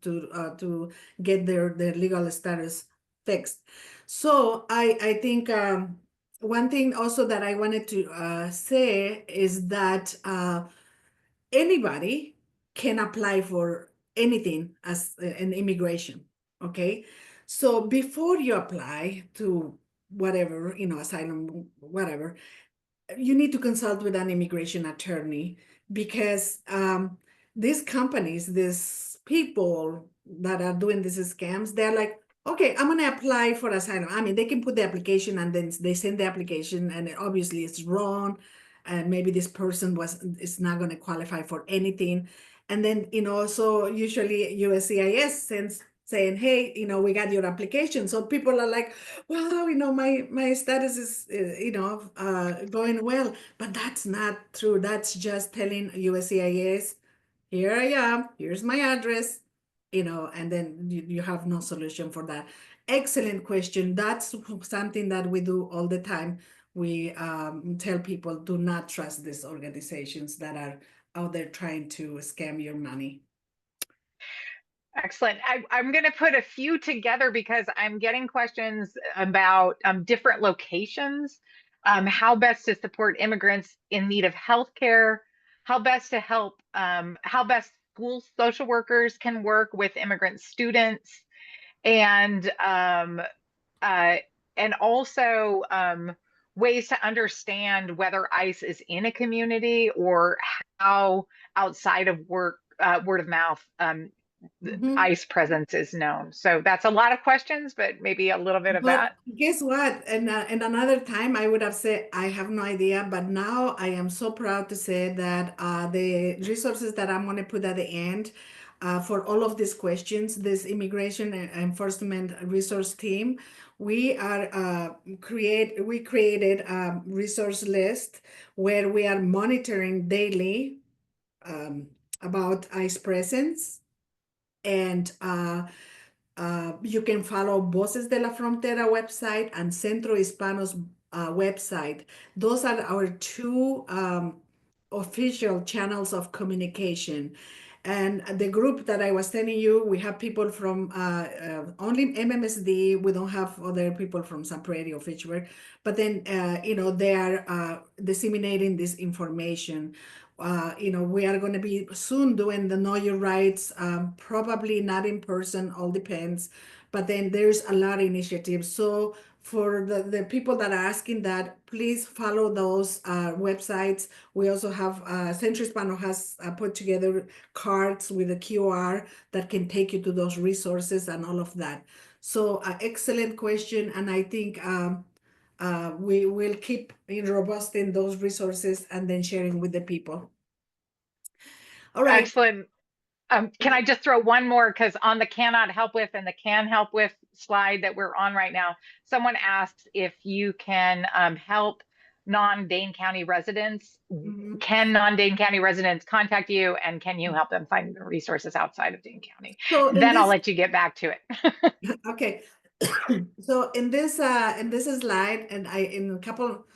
get their legal status fixed. So I think one thing also that I wanted to say is that anybody can apply for anything as an immigration. Okay, so before you apply to whatever, asylum, whatever, you need to consult with an immigration attorney, because these companies, these people that are doing these scams, they're like, okay, I'm going to apply for asylum. I mean, they can put the application, and then they send the application, and obviously it's wrong, and maybe this person is not going to qualify for anything. And then, so usually USCIS sends saying, hey, we got your application. So people are like, wow, my status is, going well. But that's not true. That's just telling USCIS, here I am, here's my address, and then you have no solution for that. Excellent question. That's something that we do all the time. We tell people, do not trust these organizations that are out there trying to scam your money. Excellent. I'm going to put a few together because I'm getting questions about different locations how best to support immigrants in need of health care, how best to help, how best school social workers can work with immigrant students, and uh, also ways to understand whether ICE is in a community or how outside of work, word of mouth, Mhm. ICE presence is known. So that's a lot of questions, but maybe a little bit of But that. guess what? And another time I would have said I have no idea, but now I am so proud to say that the resources that I'm going to put at the end for all of these questions, this immigration and enforcement resource team, we created a resource list where we are monitoring daily um, about ICE presence and you can follow Voces de la Frontera website and Centro Hispano's website. Those are our two official channels of communication. And the group that I was telling you, we have people from only MMSD. We don't have other people from San Prairie or Fitchburg. But then, they are disseminating this information. We are going to be soon doing the Know Your Rights, probably not in person, all depends. But then there's a lot of initiatives. So for the people that are asking that, please follow those websites. We also have Centro Hispano has put together cards with a QR that can take you to those resources and all of that. So excellent question, and I think we will keep robust in those resources and then sharing with the people. All right. Excellent. Can I just throw one more? Because on the cannot help with and the can help with slide that we're on right now, someone asks if you can help non-Dane County residents. Mhm. Can non-Dane County residents contact you, and can you help them find resources outside of Dane County? So in Then I'll this, let you get back to it. okay. So in this slide, and I in a couple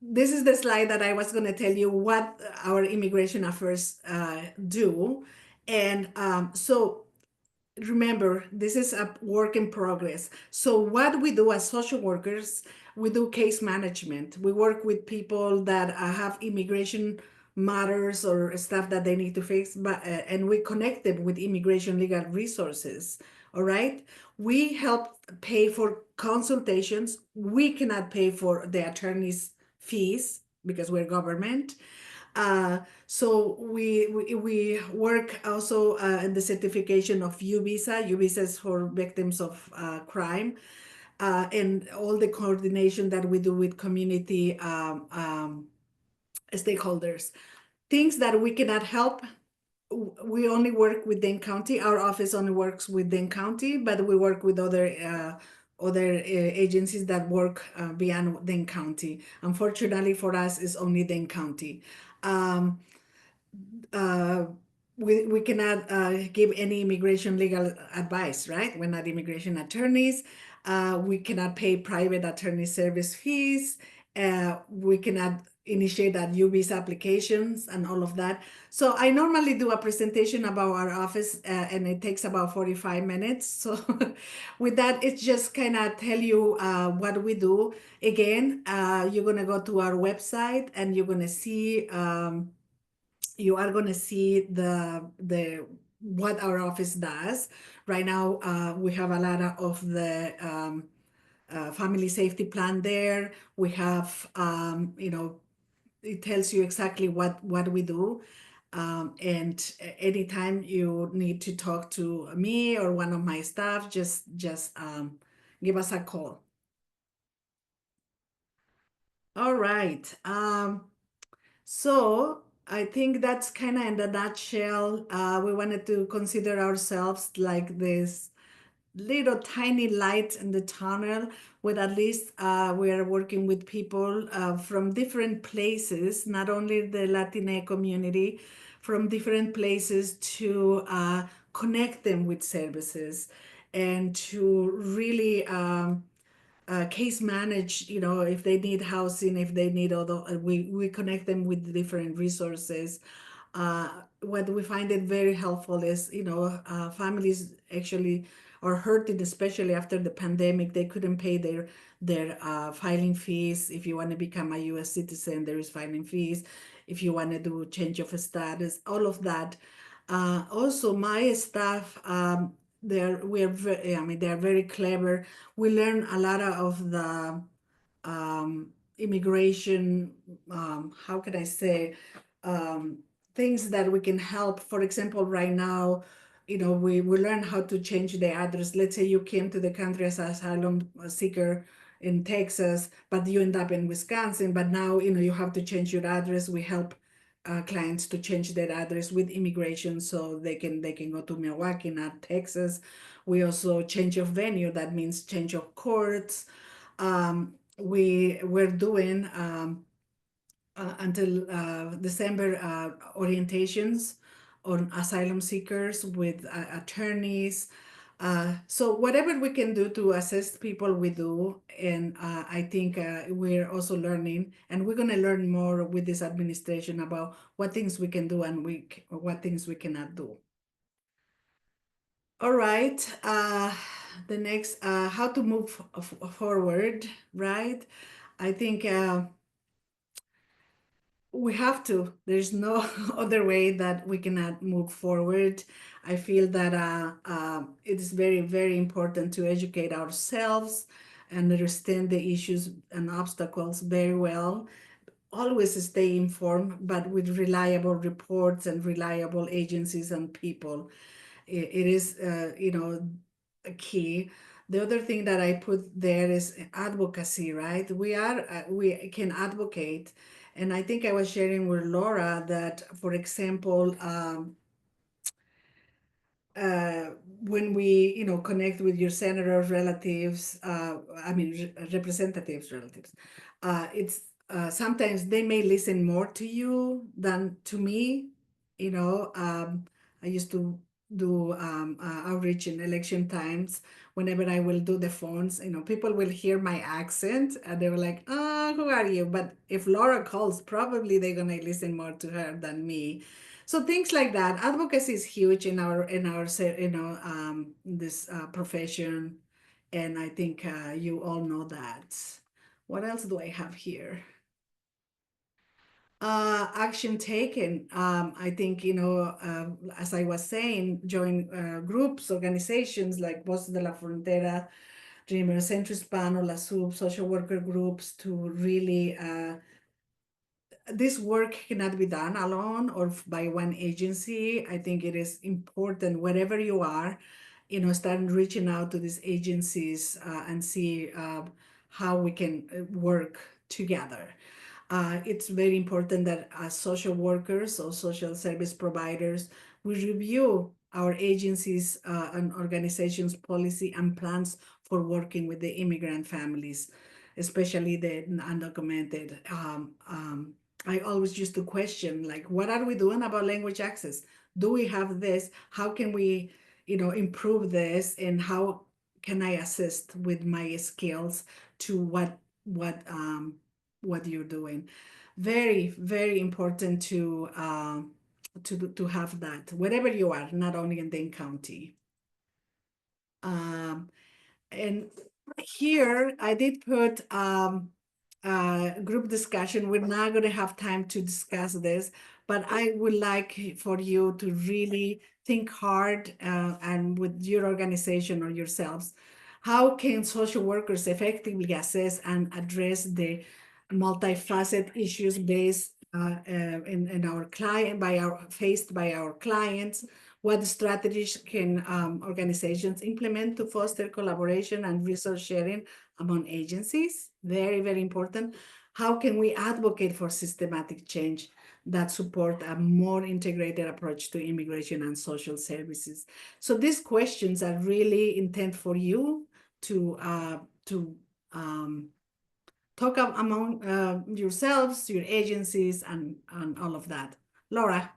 this is the slide that I was going to tell you what our immigration affairs do. And so remember, this is a work in progress. So what we do as social workers, we do case management. We work with people that have immigration matters or stuff that they need to fix, but and we connect them with immigration legal resources. All right. We help pay for consultations. We cannot pay for the attorney's fees because we're government. So we work also in the certification of U visa. U visa is for victims of crime, and all the coordination that we do with community stakeholders. Things that we cannot help, we only work with Dane County. Our office only works with Dane County, but we work with other agencies that work beyond Dane County. Unfortunately for us, it's only Dane County. Um, uh, we cannot give any immigration legal advice, right? We're not immigration attorneys. We cannot pay private attorney service fees. We cannot initiate that U visa applications and all of that. So I normally do a presentation about our office, and it takes about 45 minutes. So with that, it's just kind of tell you what we do. Again, you're going to go to our website and you're going to see you are going to see the what our office does. Right now, we have a lot of the family safety plan there. We have, it tells you exactly what we do. And anytime you need to talk to me or one of my staff, just give us a call. All right. So I think that's kind of in the nutshell. We wanted to consider ourselves like this little tiny light in the tunnel, with at least we are working with people from different places, not only the Latina community, from different places to connect them with services and to really case manage, if they need housing, if they need other, we connect them with different resources. What we find it very helpful is, families actually are hurting, especially after the pandemic. They couldn't pay their filing fees. If you want to become a U.S. citizen, there is filing fees. If you want to do change of status, all of that. Also, my staff, I mean, they're very clever. We learn a lot of the immigration, how can I say, um, things that we can help. For example, right now, we learn how to change the address. Let's say you came to the country as an asylum seeker in Texas, but you end up in Wisconsin, but now, you have to change your address. We help clients to change their address with immigration so they can go to Milwaukee, not Texas. We also change of venue. That means change of courts. We're doing until December orientations on asylum seekers with attorneys. So whatever we can do to assist people, we do. And I think we're also learning, and we're going to learn more with this administration about what things we can do and what things we cannot do. All right. The next, how to move forward, right? I think we have to. There's no other way that we cannot move forward. I feel that it is very, very important to educate ourselves and understand the issues and obstacles very well. Always stay informed, but with reliable reports and reliable agencies and people. It is, a key. The other thing that I put there is advocacy, right? We can advocate. And I think I was sharing with Laura that, for example, uh, when we, connect with your senators, relatives, representatives, relatives, it's sometimes they may listen more to you than to me. I used to do outreach in election times. Whenever I will do the phones, people will hear my accent and they were like, who are you? But if Laura calls, probably they're gonna listen more to her than me. So things like that. Advocacy is huge in this profession, and I think you all know that. What else do I have here? Action taken. I think, as I was saying, join groups, organizations like Voces de la Frontera, Dreamer Centro Hispano, La Sub, social worker groups to really this work cannot be done alone or by one agency. I think it is important wherever you are, start reaching out to these agencies and see how we can work together. It's very important that as social workers or social service providers, we review our agencies and organizations' policy and plans for working with the immigrant families, especially the undocumented. I always used to question, like, what are we doing about language access? Do we have this? How can we, improve this? And how can I assist with my skills to what you're doing? Very, very important to have that wherever you are, not only in Dane County. And here I did put group discussion. We're not going to have time to discuss this, but I would like for you to really think hard and with your organization or yourselves, how can social workers effectively assess and address the multifaceted issues based in our client faced by our clients? What strategies can organizations implement to foster collaboration and resource sharing among agencies? Very, very important. How can we advocate for systematic change that support a more integrated approach to immigration and social services? So these questions are really intent for you to talk among yourselves, your agencies, and all of that. Laura.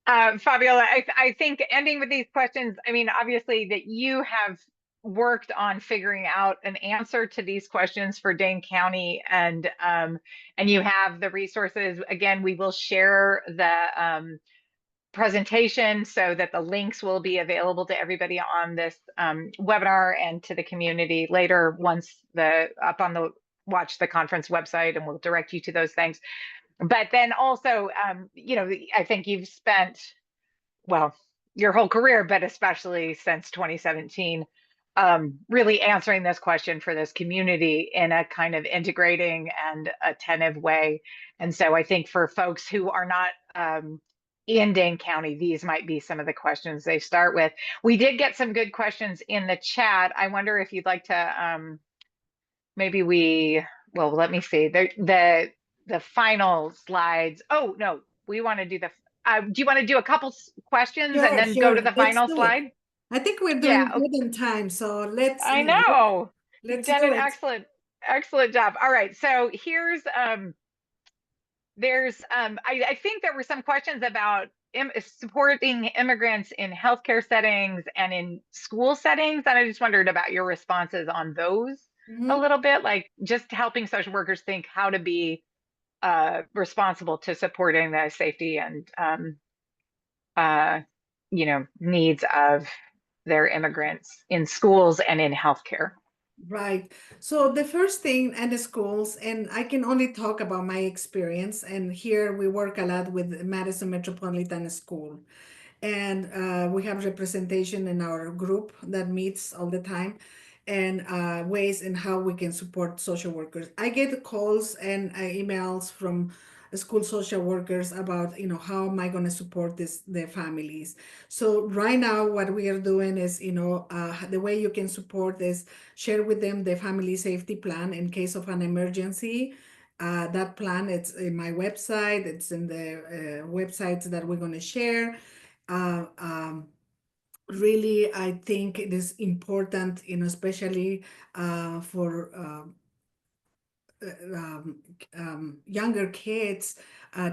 Fabiola, I think ending with these questions, I mean, obviously that you have worked on figuring out an answer to these questions for Dane County, and you have the resources. Again, we will share presentation so that the links will be available to everybody on this webinar and to the community later once up on the watch the conference website, and we'll direct you to those things. But then also, I think you've spent, well, your whole career, but especially since 2017, really answering this question for this community in a kind of integrating and attentive way. And so I think for folks who are not in Dane County, these might be some of the questions they start with. We did get some good questions in the chat. I wonder if you'd like to well, let me see. The final slides. Oh, no, we want to do do you want to do a couple questions and Sure, then go sure. to the Let's final do it. slide? I think we're Yeah, doing good in time, so let's, I know. You've let's done do an it. excellent job. All right, so here's I think there were some questions about supporting immigrants in healthcare settings and in school settings, and I just wondered about your responses on those a Mhm. little bit, like just helping social workers think how to be responsible to supporting the safety and uh, needs of their immigrants in schools and in healthcare. Right. So the first thing at the schools, and I can only talk about my experience, and here we work a lot with Madison Metropolitan School. And we have representation in our group that meets all the time, and ways in how we can support social workers. I get calls and emails from school social workers about, how am I going to support their families. So right now what we are doing is, the way you can support is share with them the family safety plan in case of an emergency. That plan, it's in my website, it's in the websites that we're going to share. uh, um, Really, I think it is important, especially for younger kids,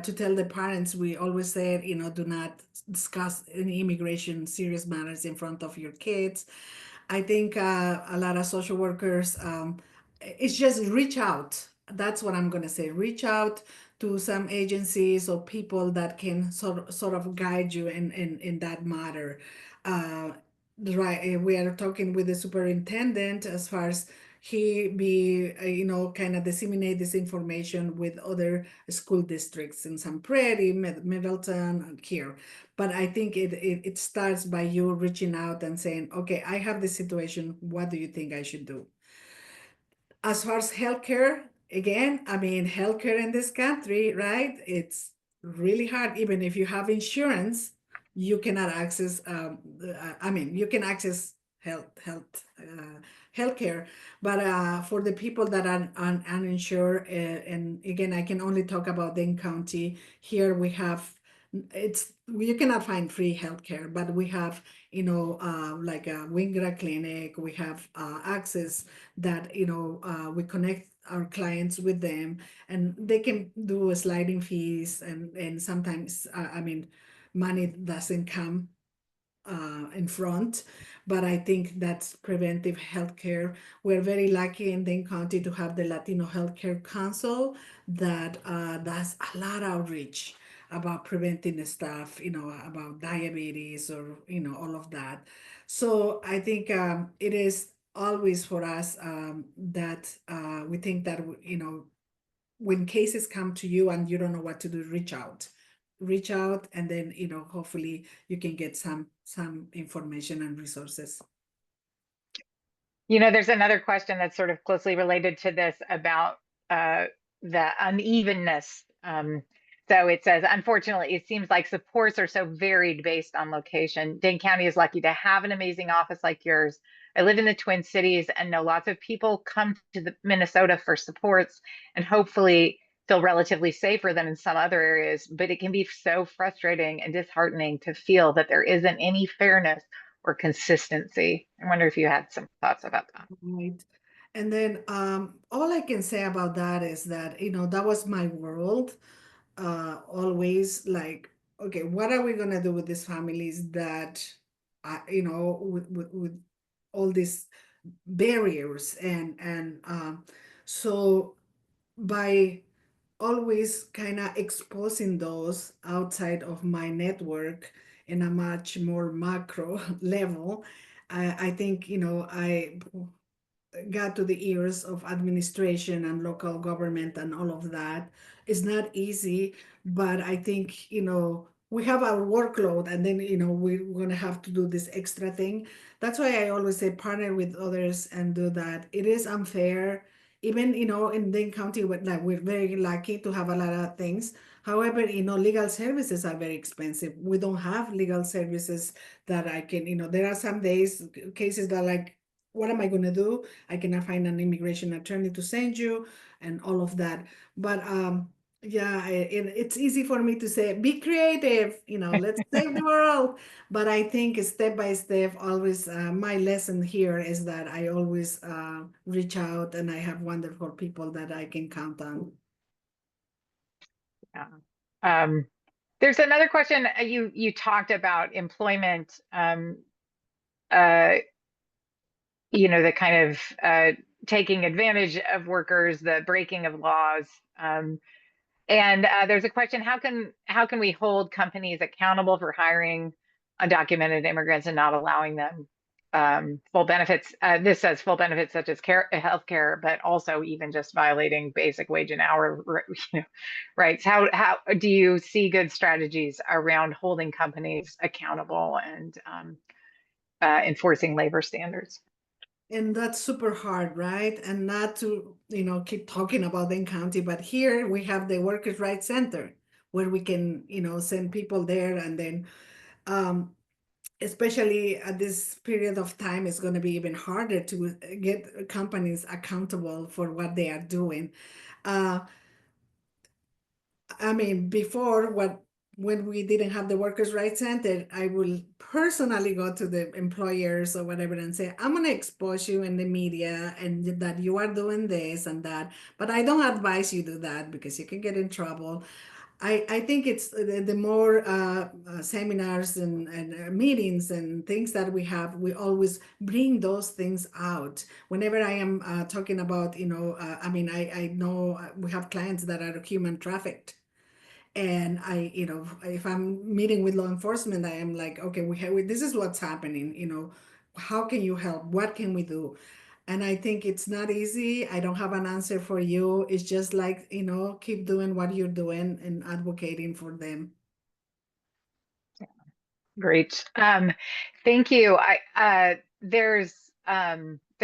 to tell the parents. We always say, do not discuss any immigration serious matters in front of your kids. I think a lot of social workers, it's just reach out. That's what I'm going to say. Reach out to some agencies or people that can sort of guide you in that matter. Uh, right. We are talking with the superintendent as far as he be, kind of disseminate this information with other school districts in San Prairie, Middleton, and here. But I think it starts by you reaching out and saying, okay, I have this situation. What do you think I should do? As far as healthcare, again, I mean, healthcare in this country, right? It's really hard. Even if you have insurance, you cannot access. I mean, you can access healthcare, but for the people that are uninsured, and again, I can only talk about Dane County. Here we have, it's you cannot find free healthcare, but we have, like a Wingra clinic. We have access that, we connect our clients with them, and they can do a sliding fees, and sometimes, I mean, money doesn't come in front, but I think that's preventive healthcare. We're very lucky in Dane County to have the Latino Healthcare Council that does a lot of outreach about preventing stuff, about diabetes, or, all of that. So I think it is always for us, that we think that, when cases come to you and you don't know what to do, reach out, and then, hopefully you can get some information and resources. There's another question that's sort of closely related to this about the unevenness. So it says, unfortunately, it seems like supports are so varied based on location. Dane County is lucky to have an amazing office like yours. I live in the Twin Cities and know lots of people come to Minnesota for supports and hopefully feel relatively safer than in some other areas, but it can be so frustrating and disheartening to feel that there isn't any fairness or consistency. I wonder if you had some thoughts about that. Right. And then all I can say about that is that, that was my world. Always like, okay, what are we gonna do with these families that, with all these barriers, and so by always kind of exposing those outside of my network in a much more macro level. I think, I got to the ears of administration and local government and all of that. It's not easy, but I think, we have our workload and then, we're going to have to do this extra thing. That's why I always say partner with others and do that. It is unfair. Even, in Dane County, like, we're very lucky to have a lot of things. However, legal services are very expensive. We don't have legal services that I can, there are some days, cases that like, what am I going to do? I cannot find an immigration attorney to send you and all of that. But yeah, it's easy for me to say, be creative, let's save the world. But I think step by step, always my lesson here is that I always reach out and I have wonderful people that I can count on. Yeah. Um, there's another question. You talked about employment, uh, the kind of taking advantage of workers, the breaking of laws. And there's a question: how can we hold companies accountable for hiring undocumented immigrants and not allowing them full benefits? This says full benefits such as health care, but also even just violating basic wage and hour rights. How do you see good strategies around holding companies accountable and enforcing labor standards? And that's super hard, right? And not to, keep talking about the county, but here we have the Workers' Rights Center where we can, send people there and then um, especially at this period of time, it's going to be even harder to get companies accountable for what they are doing. Uh, I mean, before when we didn't have the Workers' Rights Center, I will personally go to the employers or whatever and say, I'm going to expose you in the media and that you are doing this and that. But I don't advise you do that because you can get in trouble. I think it's the more seminars and meetings and things that we have, we always bring those things out. Whenever I am talking about, I mean, I know we have clients that are human trafficked. And if I'm meeting with law enforcement, I am like, okay, this is what's happening, how can you help? What can we do? And I think it's not easy. I don't have an answer for you. It's just like, keep doing what you're doing and advocating for them. Great. Thank you. There's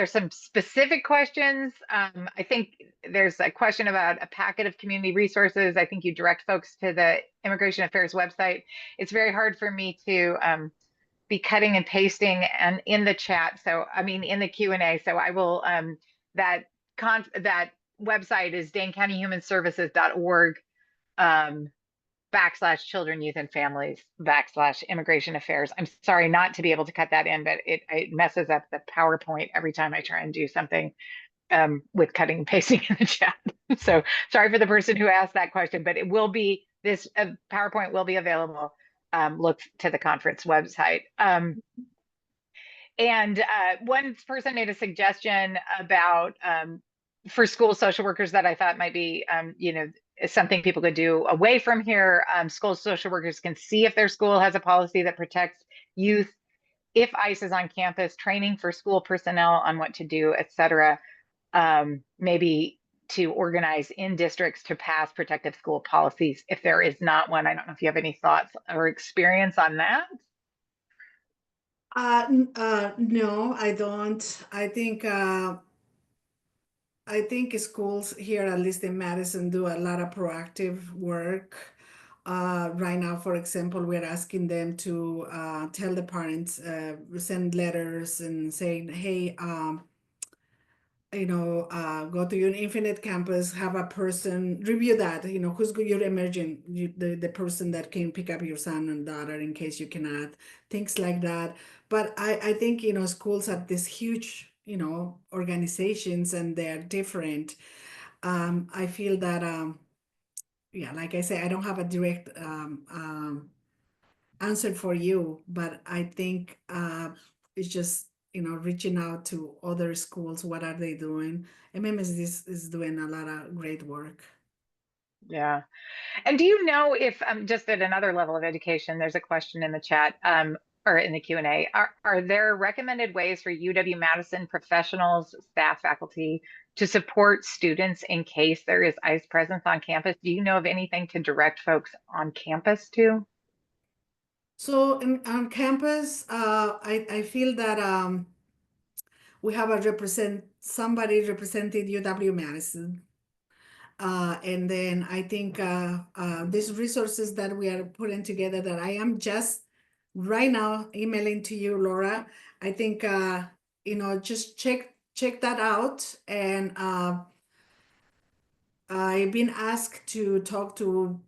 some specific questions. I think there's a question about a packet of community resources. I think you direct folks to the Immigration Affairs website. It's very hard for me to be cutting and pasting and in the chat. So I mean in the Q&A. So I will that website is danecountyhumanservices.org. /children, youth, and families /immigration affairs. I'm sorry not to be able to cut that in, but it messes up the PowerPoint every time I try and do something with cutting and pasting in the chat. So sorry for the person who asked that question, but it will be this PowerPoint will be available. Look to the conference website. And one person made a suggestion about for school social workers that I thought might be, something people could do away from here. School social workers can see if their school has a policy that protects youth, if ICE is on campus, training for school personnel on what to do, et cetera. Maybe to organize in districts to pass protective school policies if there is not one. I don't know if you have any thoughts or experience on that. No, I don't. I think schools here, at least in Madison, do a lot of proactive work. Right now, for example, we're asking them to tell the parents, send letters and saying, hey, go to your infinite campus, have a person review that, who's your emergent, the person that can pick up your son and daughter in case you cannot, things like that. But I think, schools are this huge, organizations and they're different. I feel that, yeah, like I say, I don't have a direct answer for you, but I think it's just reaching out to other schools. What are they doing? MMSD is doing a lot of great work. Yeah. And do you know if, just at another level of education, there's a question in the chat, or in the Q&A, are there recommended ways for UW-Madison professionals, staff, faculty to support students in case there is ICE presence on campus? Do you know of anything to direct folks on campus to? So on campus, I feel that we have somebody represented UW-Madison. And then I think these resources that we are putting together that I am just right now emailing to you, Laura. I think just check that out. And I've been asked to talk to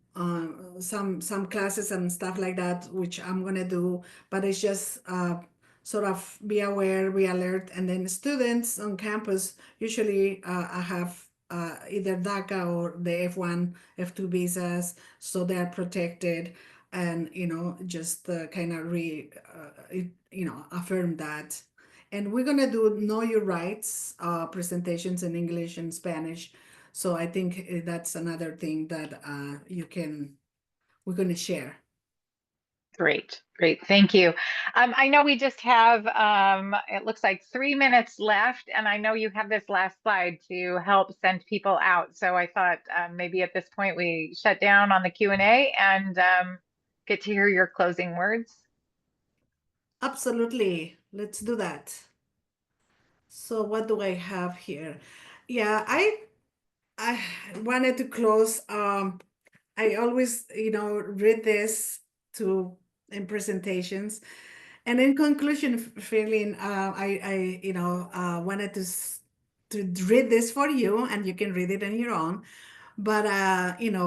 some classes and stuff like that, which I'm gonna do, but it's just sort of be aware, be alert, and then students on campus usually I have either DACA or the F1, F2 visas, so they are protected, and just kind of affirm that. And we're gonna do Know Your Rights presentations in English and Spanish, so I think that's another thing that we're going to share. Great, great. Thank you. I know we just have, it looks like 3 minutes left, and I know you have this last slide to help send people out. So I thought maybe at this point we shut down on the Q&A and get to hear your closing words. Absolutely. Let's do that. So what do I have here? Yeah, I wanted to close. I always, read this to in presentations. And in conclusion, feeling I wanted to read this for you, and you can read it on your own. But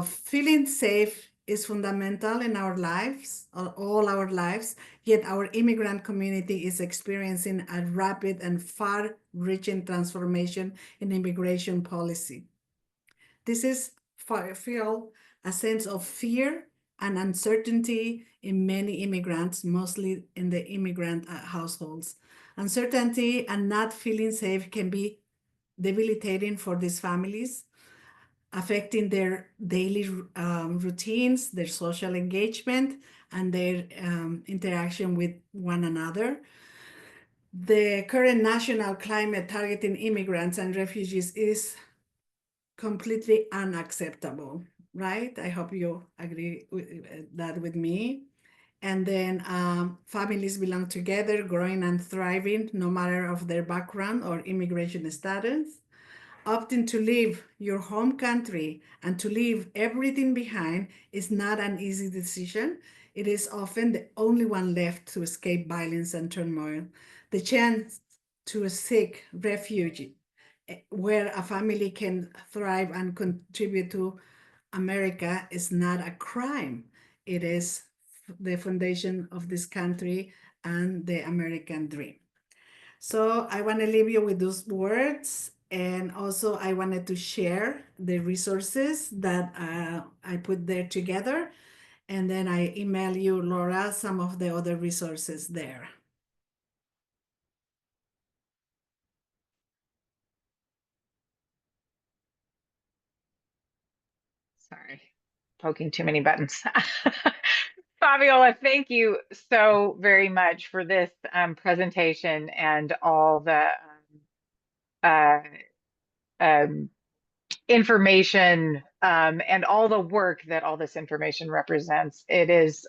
feeling safe is fundamental in our lives, all our lives. Yet our immigrant community is experiencing a rapid and far-reaching transformation in immigration policy. This is feel a sense of fear and uncertainty in many immigrants, mostly in the immigrant households. Uncertainty and not feeling safe can be debilitating for these families, affecting their daily routines, their social engagement, and their interaction with one another. The current national climate targeting immigrants and refugees is completely unacceptable, right? I hope you agree with that with me. And then families belong together, growing and thriving, no matter of their background or immigration status. Opting to leave your home country and to leave everything behind is not an easy decision. It is often the only one left to escape violence and turmoil. The chance to seek refuge where a family can thrive and contribute to America is not a crime. It is the foundation of this country and the American dream. So I want to leave you with those words. And also I wanted to share the resources that I put there together. And then I email you, Laura, some of the other resources there. Sorry, poking too many buttons. Fabiola, thank you so very much for this presentation and all the uh, um, information and all the work that all this information represents. It is,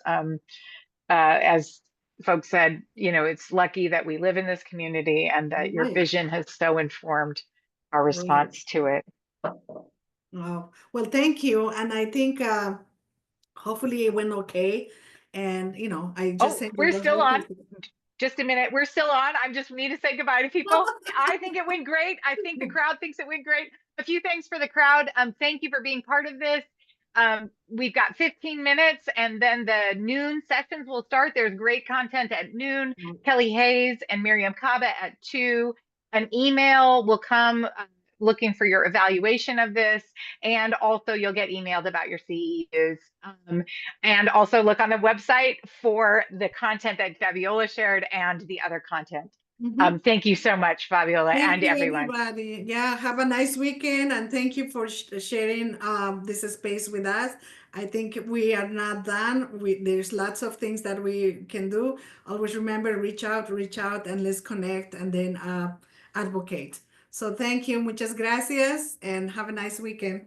as folks said, it's lucky that we live in this community and that your Right. vision has so informed our Right. response to it. Oh, well, thank you. And I think hopefully it went okay. And, I just Oh, sent you we're those still on. resources. Just a minute. We're still on. I just need to say goodbye to people. I think it went great. I think the crowd thinks it went great. A few things for the crowd. Thank you for being part of this. We've got 15 minutes and then the noon sessions will start. There's great content at noon. Kelly Hayes and Miriam Kaba at 2. An email will come looking for your evaluation of this. And also you'll get emailed about your CEUs. And also look on the website for the content that Fabiola shared and the other content Mhm. Thank you so much, Fabiola, Thank and you, everyone. everybody. Yeah, have a nice weekend, and thank you for sharing this space with us. I think we are not done. There's lots of things that we can do. Always remember, reach out, and let's connect, and then advocate. So thank you, muchas gracias, and have a nice weekend.